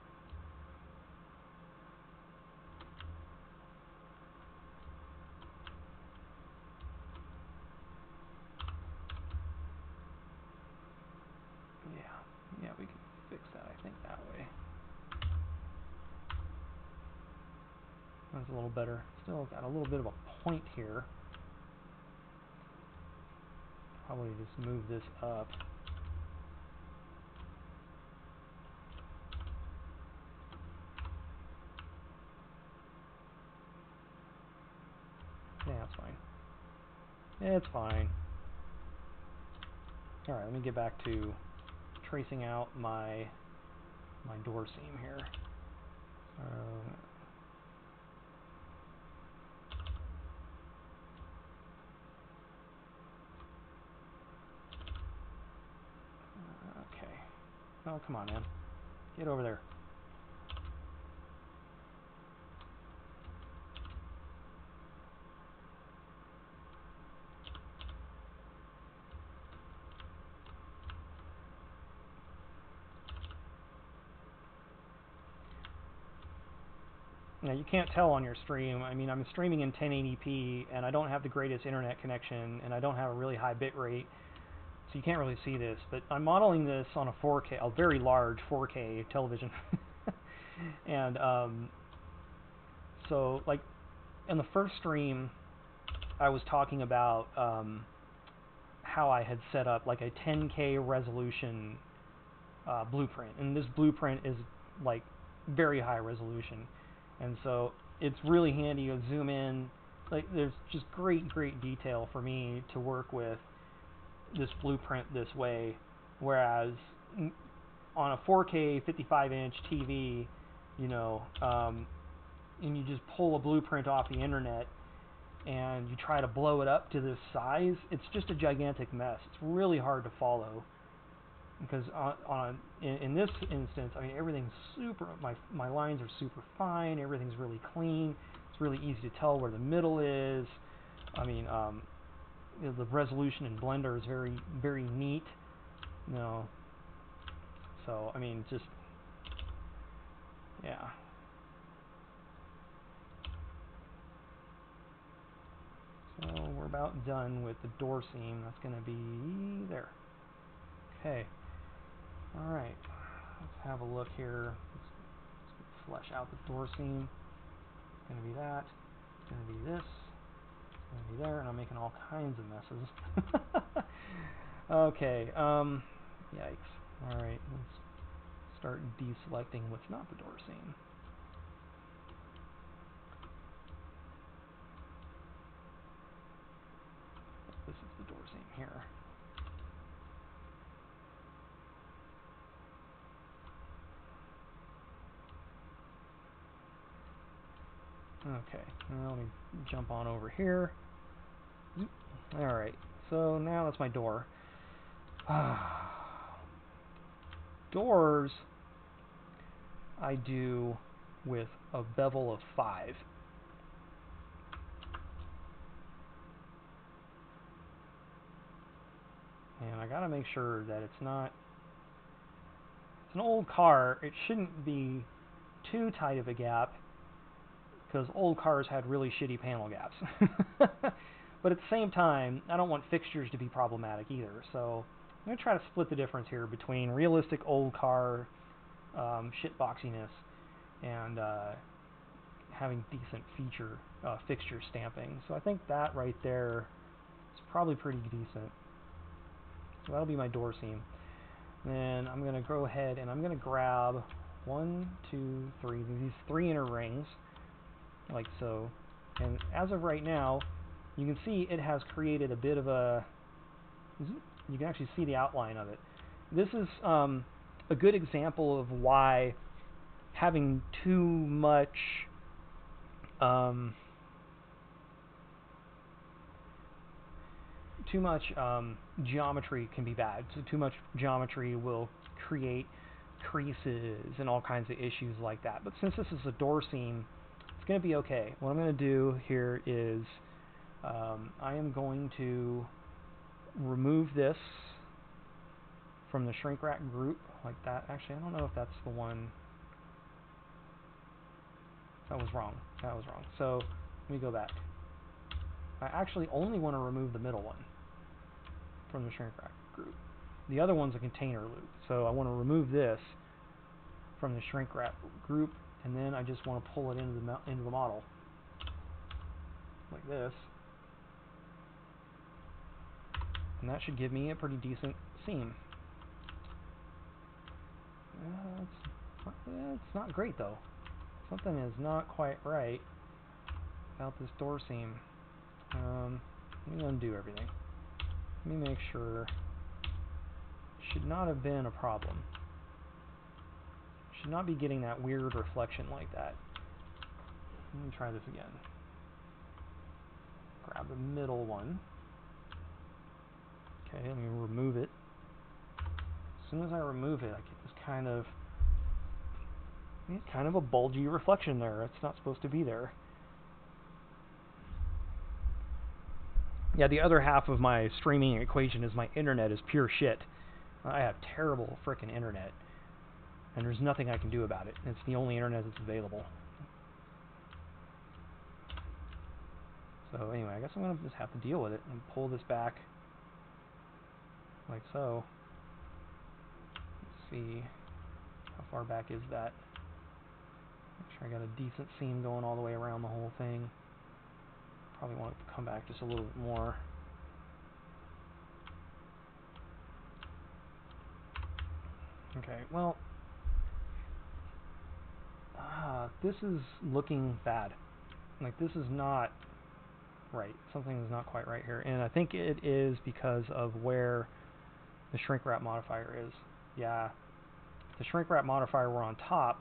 Yeah, we can fix that, I think, that way. That's a little better. Still got a little bit of a point here. Probably just move this up. Yeah, that's fine. Yeah, it's fine. Alright, let me get back to tracing out my door seam here. Okay. Oh, come on, man. Get over there. Now, you can't tell on your stream. I mean, I'm streaming in 1080p, and I don't have the greatest internet connection, and I don't have a really high bit rate, so you can't really see this. But I'm modeling this on a 4K, a very large 4K television. And so, like, in the first stream, I was talking about how I had set up, like, a 10K resolution blueprint. And this blueprint is, like, very high resolution. And so it's really handy to zoom in. Like, there's just great detail for me to work with this blueprint this way. Whereas on a 4K 55-inch TV, you know, and you just pull a blueprint off the internet and you try to blow it up to this size, it's just a gigantic mess. It's really hard to follow. Because in this instance, I mean, everything's super, my lines are super fine, everything's really clean, it's really easy to tell where the middle is. I mean, you know, the resolution in Blender is very neat, you know. So, I mean, just, yeah. So, we're about done with the door seam. That's going to be there. Okay. Alright, let's have a look here. Let's flesh out the door seam. It's going to be that. It's going to be this. It's going to be there. And I'm making all kinds of messes. Okay, yikes. Alright, let's start deselecting what's not the door seam. This is the door seam here. Okay, now let me jump on over here. Alright, so now that's my door. Doors I do with a bevel of 5. And I gotta make sure that it's not... It's an old car, it shouldn't be too tight of a gap, because old cars had really shitty panel gaps. But at the same time, I don't want fixtures to be problematic either, so I'm going to try to split the difference here between realistic old car shitboxiness and having decent fixture stamping. So I think that right there is probably pretty decent. So that'll be my door seam. Then I'm going to go ahead and I'm going to grab 1, 2, 3, these 3 inner rings, like so. And as of right now, you can see it has created a bit of a... You can actually see the outline of it. This is a good example of why having too much too much geometry can be bad. So too much geometry will create creases and all kinds of issues like that. But since this is a door seam, it's going to be okay. What I'm going to do here is I am going to remove this from the shrink wrap group like that. Actually, I don't know if that's the one. That was wrong. That was wrong. So let me go back. I actually only want to remove the middle one from the shrink wrap group. The other one's a container loop. So I want to remove this from the shrink wrap group, and then I just want to pull it into the model like this. And that should give me a pretty decent seam. It's not great though. Something is not quite right about this door seam. Let me undo everything. Let me make sure. Should not have been a problem. Should not be getting that weird reflection like that. Let me try this again. Grab the middle one. Okay, let me remove it. As soon as I remove it, I get this kind of a bulgy reflection there. It's not supposed to be there. Yeah, the other half of my streaming equation is my internet is pure shit. I have terrible frickin' internet, and there's nothing I can do about it. It's the only internet that's available. So anyway, I guess I'm going to just have to deal with it and pull this back like so. Let's see, how far back is that? Make sure I got a decent seam going all the way around the whole thing. Probably want to come back just a little bit more. Okay, well, this is looking bad. Like, this is not right. Something is not quite right here. And I think it is because of where the shrink wrap modifier is. Yeah, if the shrink wrap modifier were on top,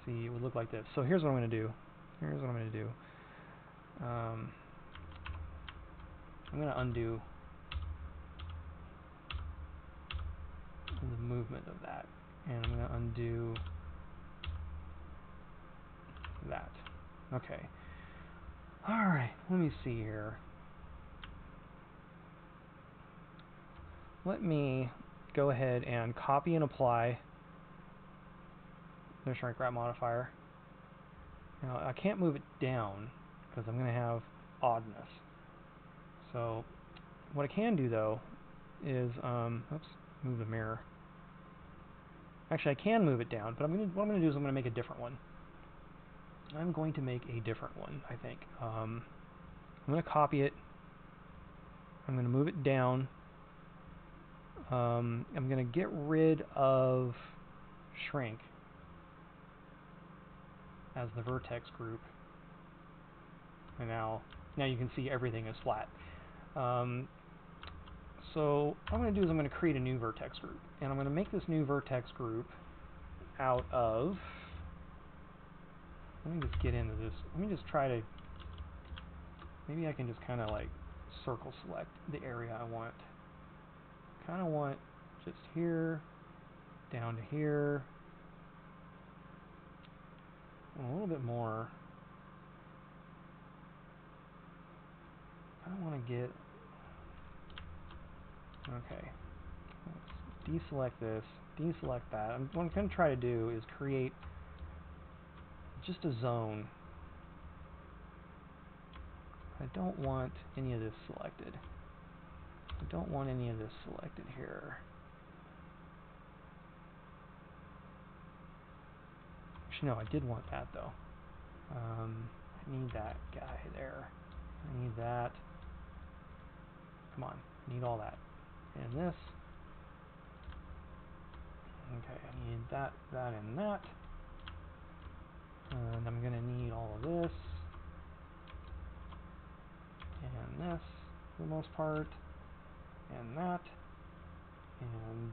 see, it would look like this. So here's what I'm going to do. Here's what I'm going to do. I'm going to undo the movement of that, and I'm going to undo that. Okay. Alright, let me see here. Let me go ahead and copy and apply the shrink wrap modifier. Now, I can't move it down because I'm going to have oddness. So, what I can do though is, oops, move the mirror. Actually, I can move it down, but what I'm going to do is I'm going to make a different one. I'm going to make a different one, I think. I'm going to copy it. I'm going to move it down. I'm going to get rid of shrink as the vertex group. And now you can see everything is flat. So what I'm going to do is I'm going to create a new vertex group. And I'm going to make this new vertex group out of... Let me just get into this. Let me just try to... Maybe I can just kind of like circle select the area I want. Kind of want just here, down to here, and a little bit more. I want to get... Okay. Let's deselect this, deselect that. What I'm going to try to do is create just a zone. I don't want any of this selected. I don't want any of this selected here. Actually, no, I did want that though. I need that guy there. I need that. Come on, I need all that. And this. Okay, I need that, that, and that. And I'm going to need all of this. And this, for the most part. And that. And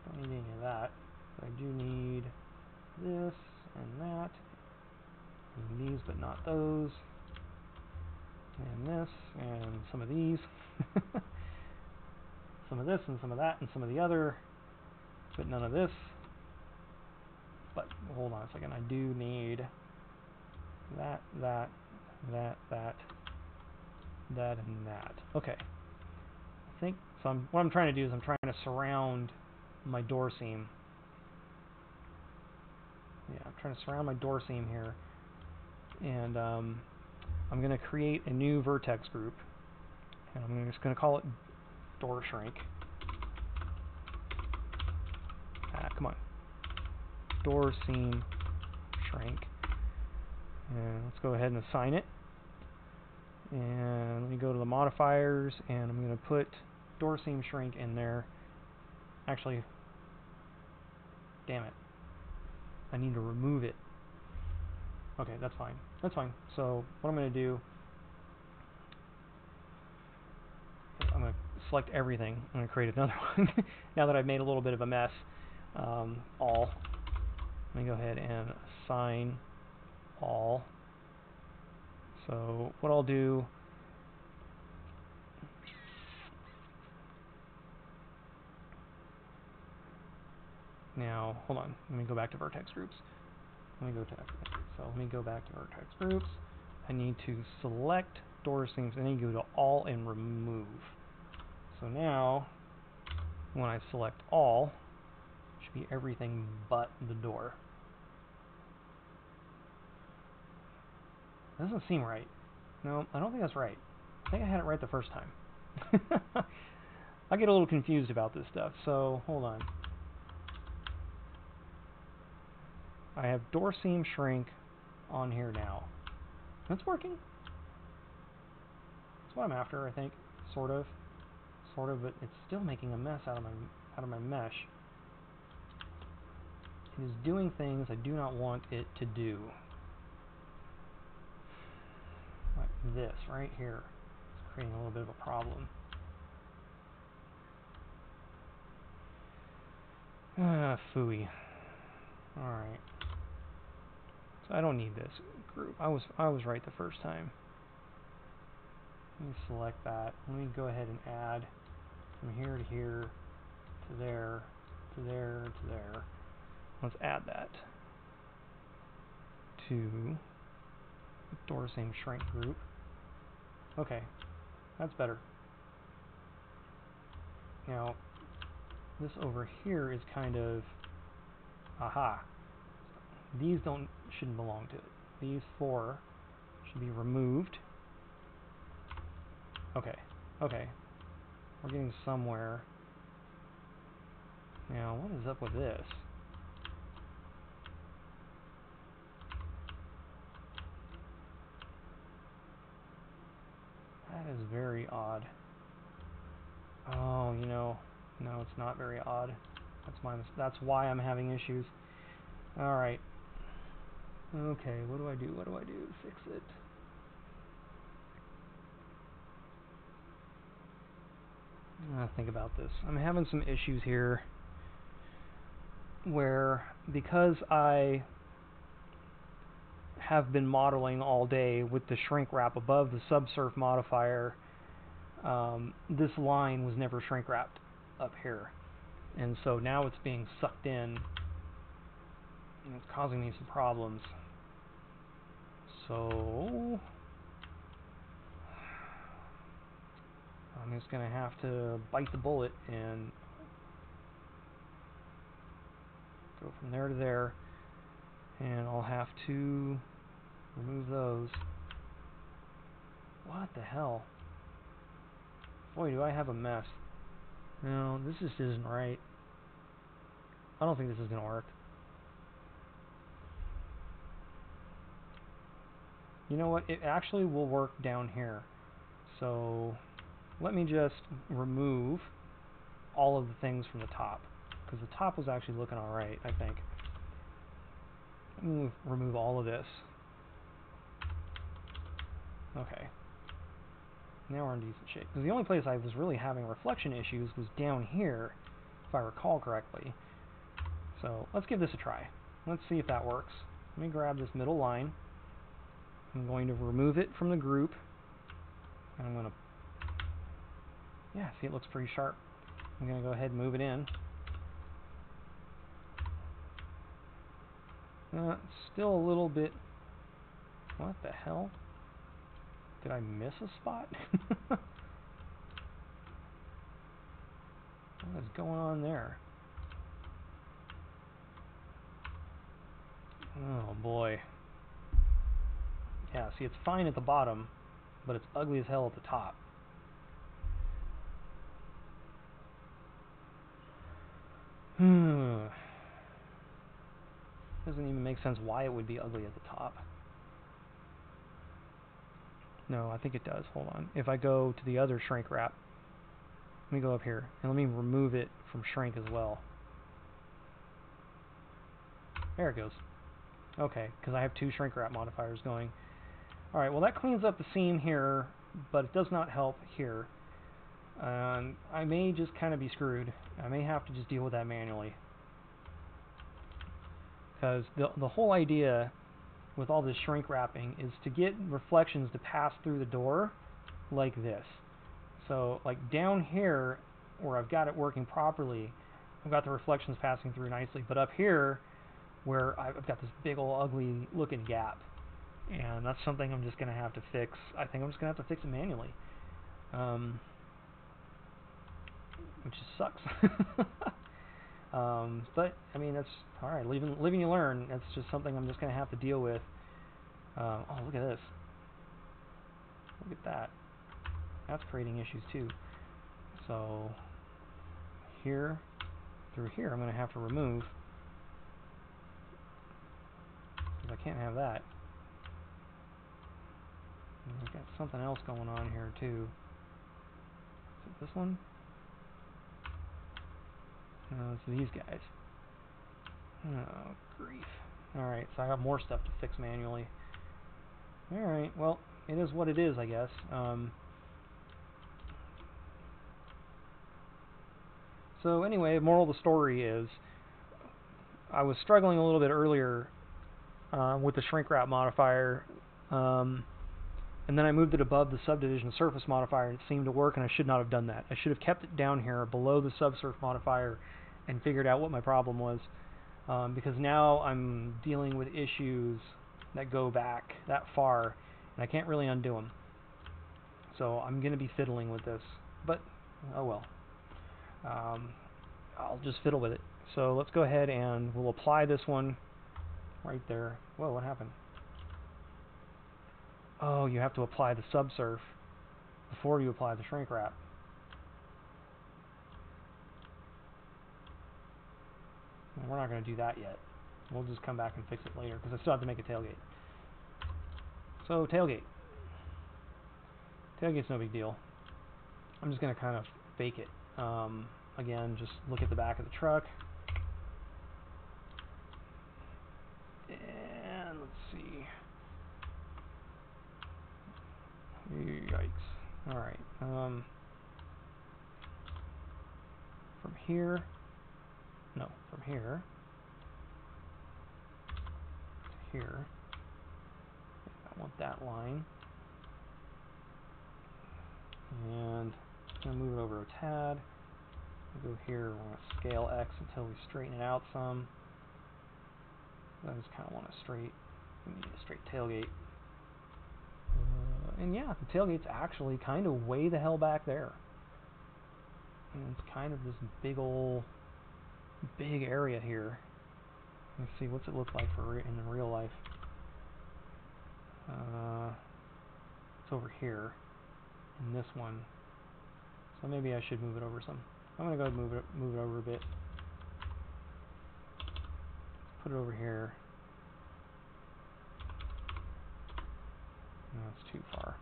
don't need any of that. But I do need this and that. I need these, but not those. and this, and some of these, some of this, and some of that, and some of the other, but none of this. But hold on a second, I do need that, that, that, that, that, and that. Okay. I think so. What I'm trying to do is I'm trying to surround my door seam. Yeah, I'm trying to surround my door seam here, and I'm going to create a new vertex group, and I'm just going to call it door shrink. Come on, door seam shrink, and let's go ahead and assign it. And let me go to the modifiers, and I'm going to put door seam shrink in there. Actually, damn it, I need to remove it. Okay, that's fine. That's fine. So what I'm going to do, I'm going to select everything. I'm going to create another one now that I've made a little bit of a mess. All. Let me go ahead and assign all. So what I'll do, now hold on, let me go back to vertex groups. Let me go back to vertex groups. I need to select door seams, and then you go to all and remove. So now when I select all, it should be everything but the door. That doesn't seem right. No, I don't think that's right. I think I had it right the first time. I get a little confused about this stuff, so hold on. I have door seam shrink on here now. That's working. That's what I'm after, I think. Sort of, but it's still making a mess out of my mesh. It is doing things I do not want it to do. Like this right here. It's creating a little bit of a problem. Phooey. Alright. So I don't need this group. I was right the first time. Let me select that. Let me go ahead and add from here to here, to there, to there, to there. Let's add that to door seam shrink group. Okay, that's better. Now, this over here is kind of, aha. These shouldn't belong to it. These four should be removed. Okay, okay. We're getting somewhere. Now, what is up with this? That is very odd. Oh, you know, no, it's not very odd. That's why I'm having issues. All right. Okay, what do I do? What do I do to fix it? Think about this. I'm having some issues here where, because I have been modeling all day with the shrink wrap above the subsurf modifier, this line was never shrink wrapped up here, and so now it's being sucked in and it's causing me some problems. So I'm just gonna have to bite the bullet and go from there to there, and I'll have to remove those. What the hell? Boy, do I have a mess. No, this just isn't right. I don't think this is gonna work. You know what? It actually will work down here. So let me just remove all of the things from the top, because the top was actually looking alright, I think. Let me remove all of this. Okay. Now we're in decent shape. Because the only place I was really having reflection issues was down here, if I recall correctly. So let's give this a try. Let's see if that works. Let me grab this middle line. I'm going to remove it from the group. And I'm going to, yeah, see, it looks pretty sharp. I'm going to go ahead and move it in. Still a little bit, what the hell? Did I miss a spot? What is going on there? Oh boy. Yeah, see, it's fine at the bottom, but it's ugly as hell at the top. Doesn't even make sense why it would be ugly at the top. No, I think it does. Hold on. If I go to the other shrink wrap, let me go up here, and let me remove it from shrink as well. There it goes. Okay, because I have two shrink wrap modifiers going. Alright, well that cleans up the seam here, but it does not help here. I may just kind of be screwed. I may have to just deal with that manually. Because the whole idea with all this shrink wrapping is to get reflections to pass through the door like this. So like down here where I've got it working properly, I've got the reflections passing through nicely, but up here where I've got this big old ugly looking gap, and that's something I'm just going to have to fix. I think I'm just going to have to fix it manually, which just sucks. But I mean, that's alright, living you learn. That's just something I'm just going to have to deal with. Oh, look at this. Look at that. That's creating issues too. So here, through here, I'm going to have to remove, because I can't have that. And we've got something else going on here too. Is it this one? No, it's these guys. Oh, grief. Alright, so I got more stuff to fix manually. Alright, well, it is what it is, I guess. So anyway, moral of the story is, I was struggling a little bit earlier with the shrink wrap modifier, and then I moved it above the subdivision surface modifier, and it seemed to work, and I should not have done that. I should have kept it down here below the subsurf modifier and figured out what my problem was, because now I'm dealing with issues that go back that far, and I can't really undo them. So I'm going to be fiddling with this, but oh well. I'll just fiddle with it. So let's go ahead and we'll apply this one right there. Whoa, what happened? Oh, you have to apply the subsurf before you apply the shrink wrap. And we're not going to do that yet. We'll just come back and fix it later, because I still have to make a tailgate. So, tailgate. Tailgate's no big deal. I'm just going to kind of fake it. Again, just look at the back of the truck. And let's see. Yikes. Alright. From here. No, from here to here. I want that line. And I'm going to move it over a tad. We'll go here, we're going to scale X until we straighten it out some. I just kind of want we need a straight tailgate. And yeah, the tailgate's actually kind of way the hell back there. And it's kind of this big area here. Let's see, what's it look like in real life? It's over here, in this one. So maybe I should move it over some. I'm gonna go ahead and move it over a bit. Put it over here. No, it's too far.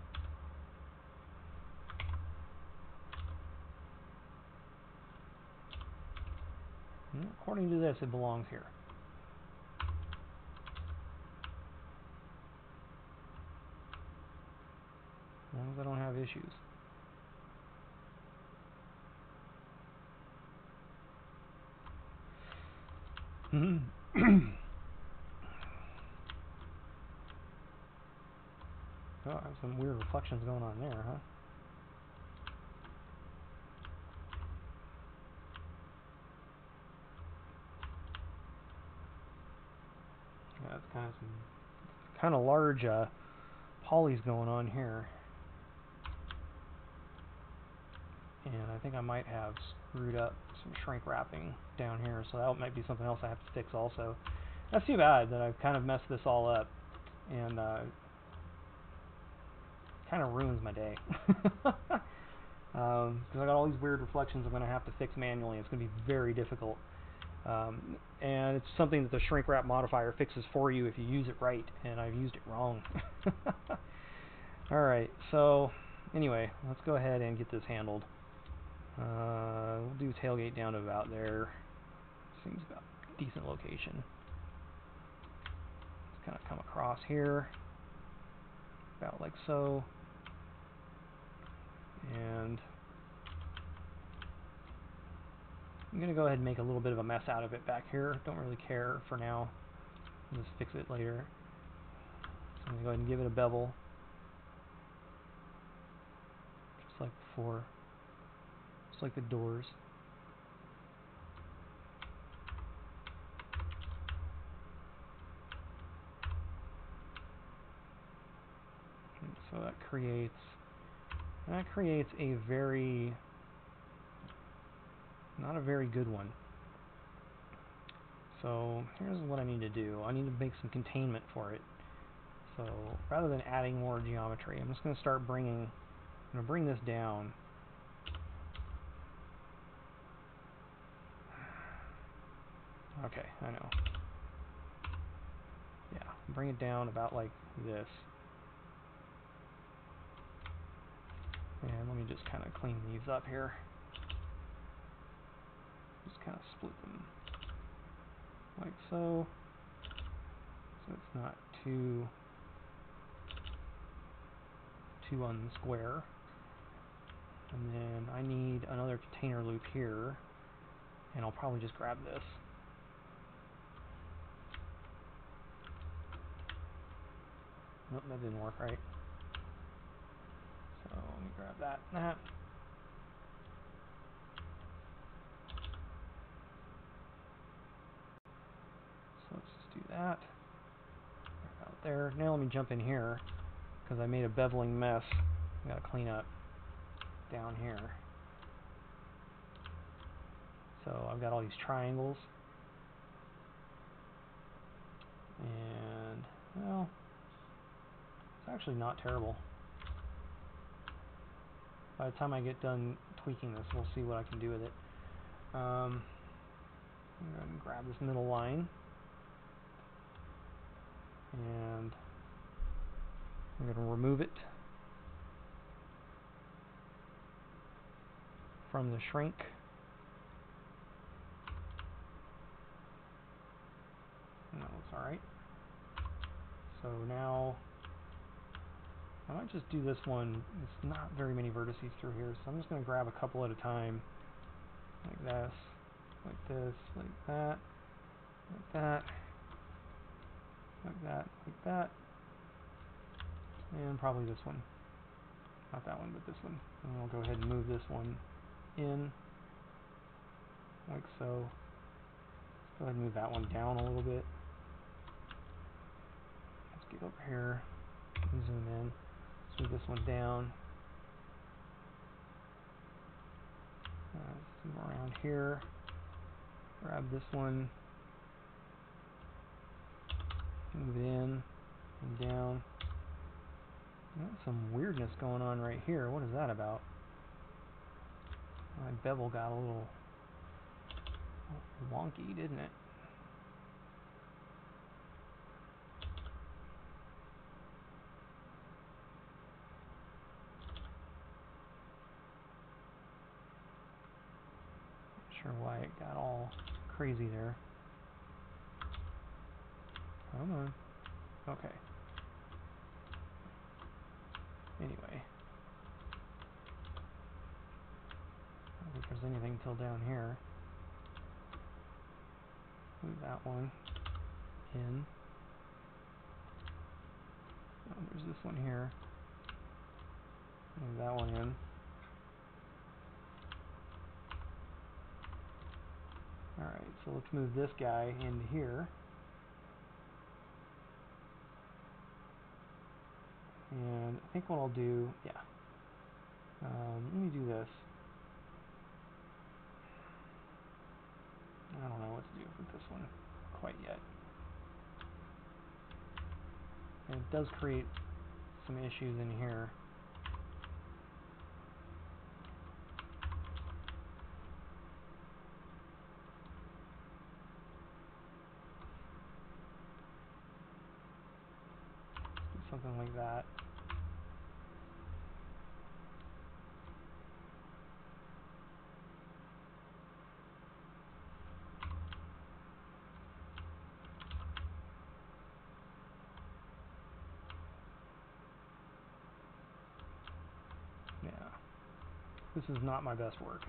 According to this, it belongs here. As long as I don't have issues. Oh, I have some weird reflections going on there, huh? some kind of large polys going on here. And I think I might have screwed up some shrink wrapping down here, so that might be something else I have to fix also. That's too bad that I've kind of messed this all up, and kind of ruins my day. Because I got all these weird reflections I'm going to have to fix manually. It's going to be very difficult. And it's something that the shrink wrap modifier fixes for you if you use it right, and I've used it wrong. Alright, so anyway, let's go ahead and get this handled. We'll do tailgate down to about there. Seems about a decent location. Let's kind of come across here, about like so. And I'm going to go ahead and make a little bit of a mess out of it back here. Don't really care for now. I'll just fix it later. So I'm going to go ahead and give it a bevel. Just like before. Just like the doors. And so that creates a very, not a very good one. So here's what I need to do. I need to make some containment for it. So rather than adding more geometry, I'm just going to start bring this down. Okay, I know. Yeah, bring it down about like this. And let me just kind of clean these up here. Just kind of split them like so. So it's not too unsquare. And then I need another container loop here, and I'll probably just grab this. Nope, that didn't work right. So let me grab that and that. So let's just do that. Out there. Now let me jump in here, because I made a beveling mess. I gotta clean up down here. So I've got all these triangles. And, well, it's actually not terrible. By the time I get done tweaking this, we'll see what I can do with it. I'm going to grab this middle line. And I'm going to remove it from the shrink. No, it's alright. So now I might just do this one. It's not very many vertices through here, so I'm just going to grab a couple at a time. Like this, like this, like that, like that, like that, like that. And probably this one. Not that one, but this one. And I'll go ahead and move this one in, like so. Let's go ahead and move that one down a little bit. Let's get over here and zoom in. Let's move this one down. Let's move around here. Grab this one. Move it in and down. Got some weirdness going on right here. What is that about? My bevel got a little wonky, didn't it? Not sure why it got all crazy there. Come on. Okay. Anyway. I don't think there's anything till down here. Move that one in. Oh, there's this one here. Move that one in. Alright, so let's move this guy into here. And I think what I'll do, yeah, let me do this. I don't know what to do with this one quite yet. And it does create some issues in here. Something like that. Yeah. This is not my best work.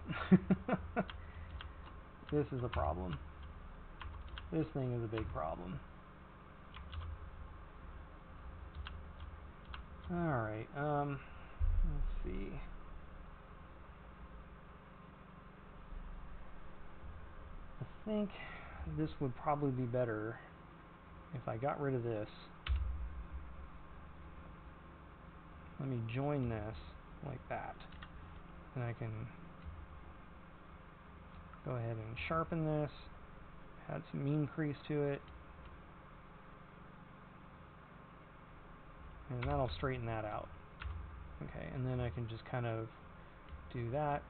This is a problem. This thing is a big problem. Alright, let's see. I think this would probably be better if I got rid of this. Let me join this like that. And I can go ahead and sharpen this, add some mean crease to it, and that'll straighten that out. Okay, and then I can just kind of do that,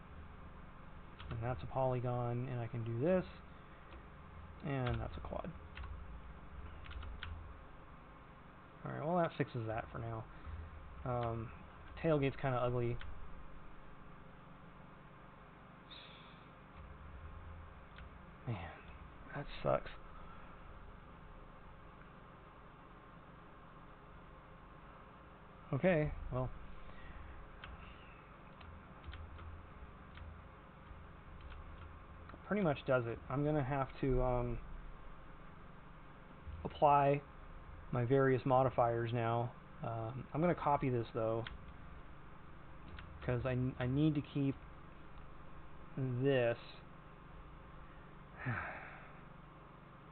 and that's a polygon, and I can do this, and that's a quad. Alright, well that fixes that for now. Tailgate's kind of ugly. Man, that sucks. Okay, well. Pretty much does it. I'm going to have to apply my various modifiers now. I'm going to copy this though, because I need to keep this.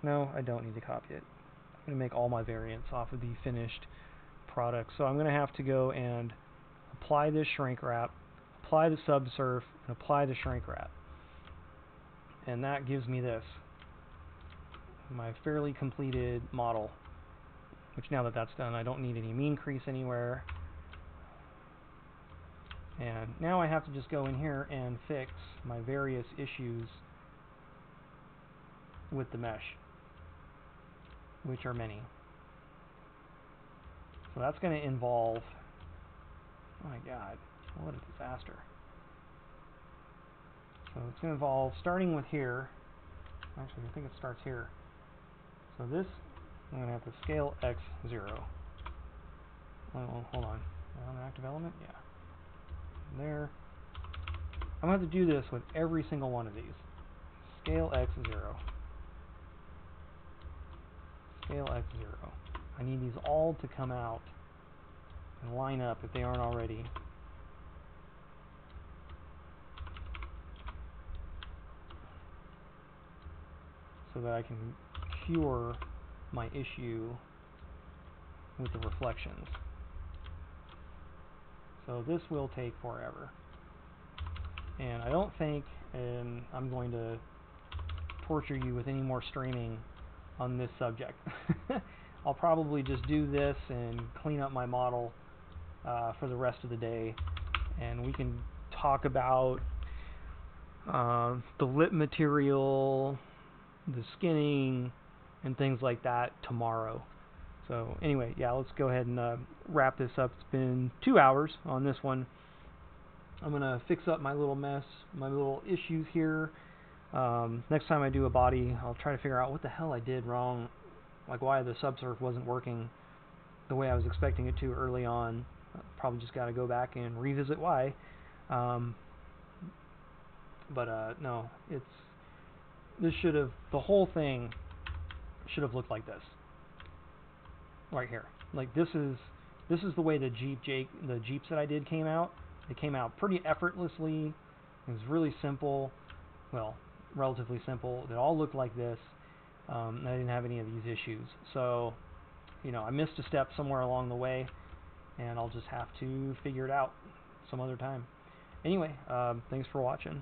No, I don't need to copy it. I'm going to make all my variants off of the finished product. So I'm going to have to go and apply this shrink wrap, apply the subsurf, and apply the shrink wrap. And that gives me this, my fairly completed model, which now that that's done, I don't need any mean crease anywhere. And now I have to just go in here and fix my various issues with the mesh, which are many. So that's going to involve, oh my god, what a disaster. So it's going to involve starting with here. Actually, I think it starts here. So this, I'm going to have to scale x0. Oh, hold on. An active element? Yeah. There. I'm going to have to do this with every single one of these. Scale x0. Scale x0. I need these all to come out and line up if they aren't already. So that I can cure my issue with the reflections. So this will take forever. And I don't think I'm going to torture you with any more streaming on this subject. I'll probably just do this and clean up my model for the rest of the day, and we can talk about the lip material, the skinning, and things like that tomorrow. So anyway, yeah, let's go ahead and wrap this up. It's been 2 hours on this one. I'm going to fix up my little mess, my little issues here. Next time I do a body, I'll try to figure out what the hell I did wrong, like why the subsurf wasn't working the way I was expecting it to early on. Probably just got to go back and revisit why. No, this should have, the whole thing should have looked like this. Right here. Like this is the way the Jeeps that I did came out. They came out pretty effortlessly. It was really simple. Well, relatively simple. They all looked like this. I didn't have any of these issues. So, you know, I missed a step somewhere along the way, and I'll just have to figure it out some other time. Anyway, thanks for watching.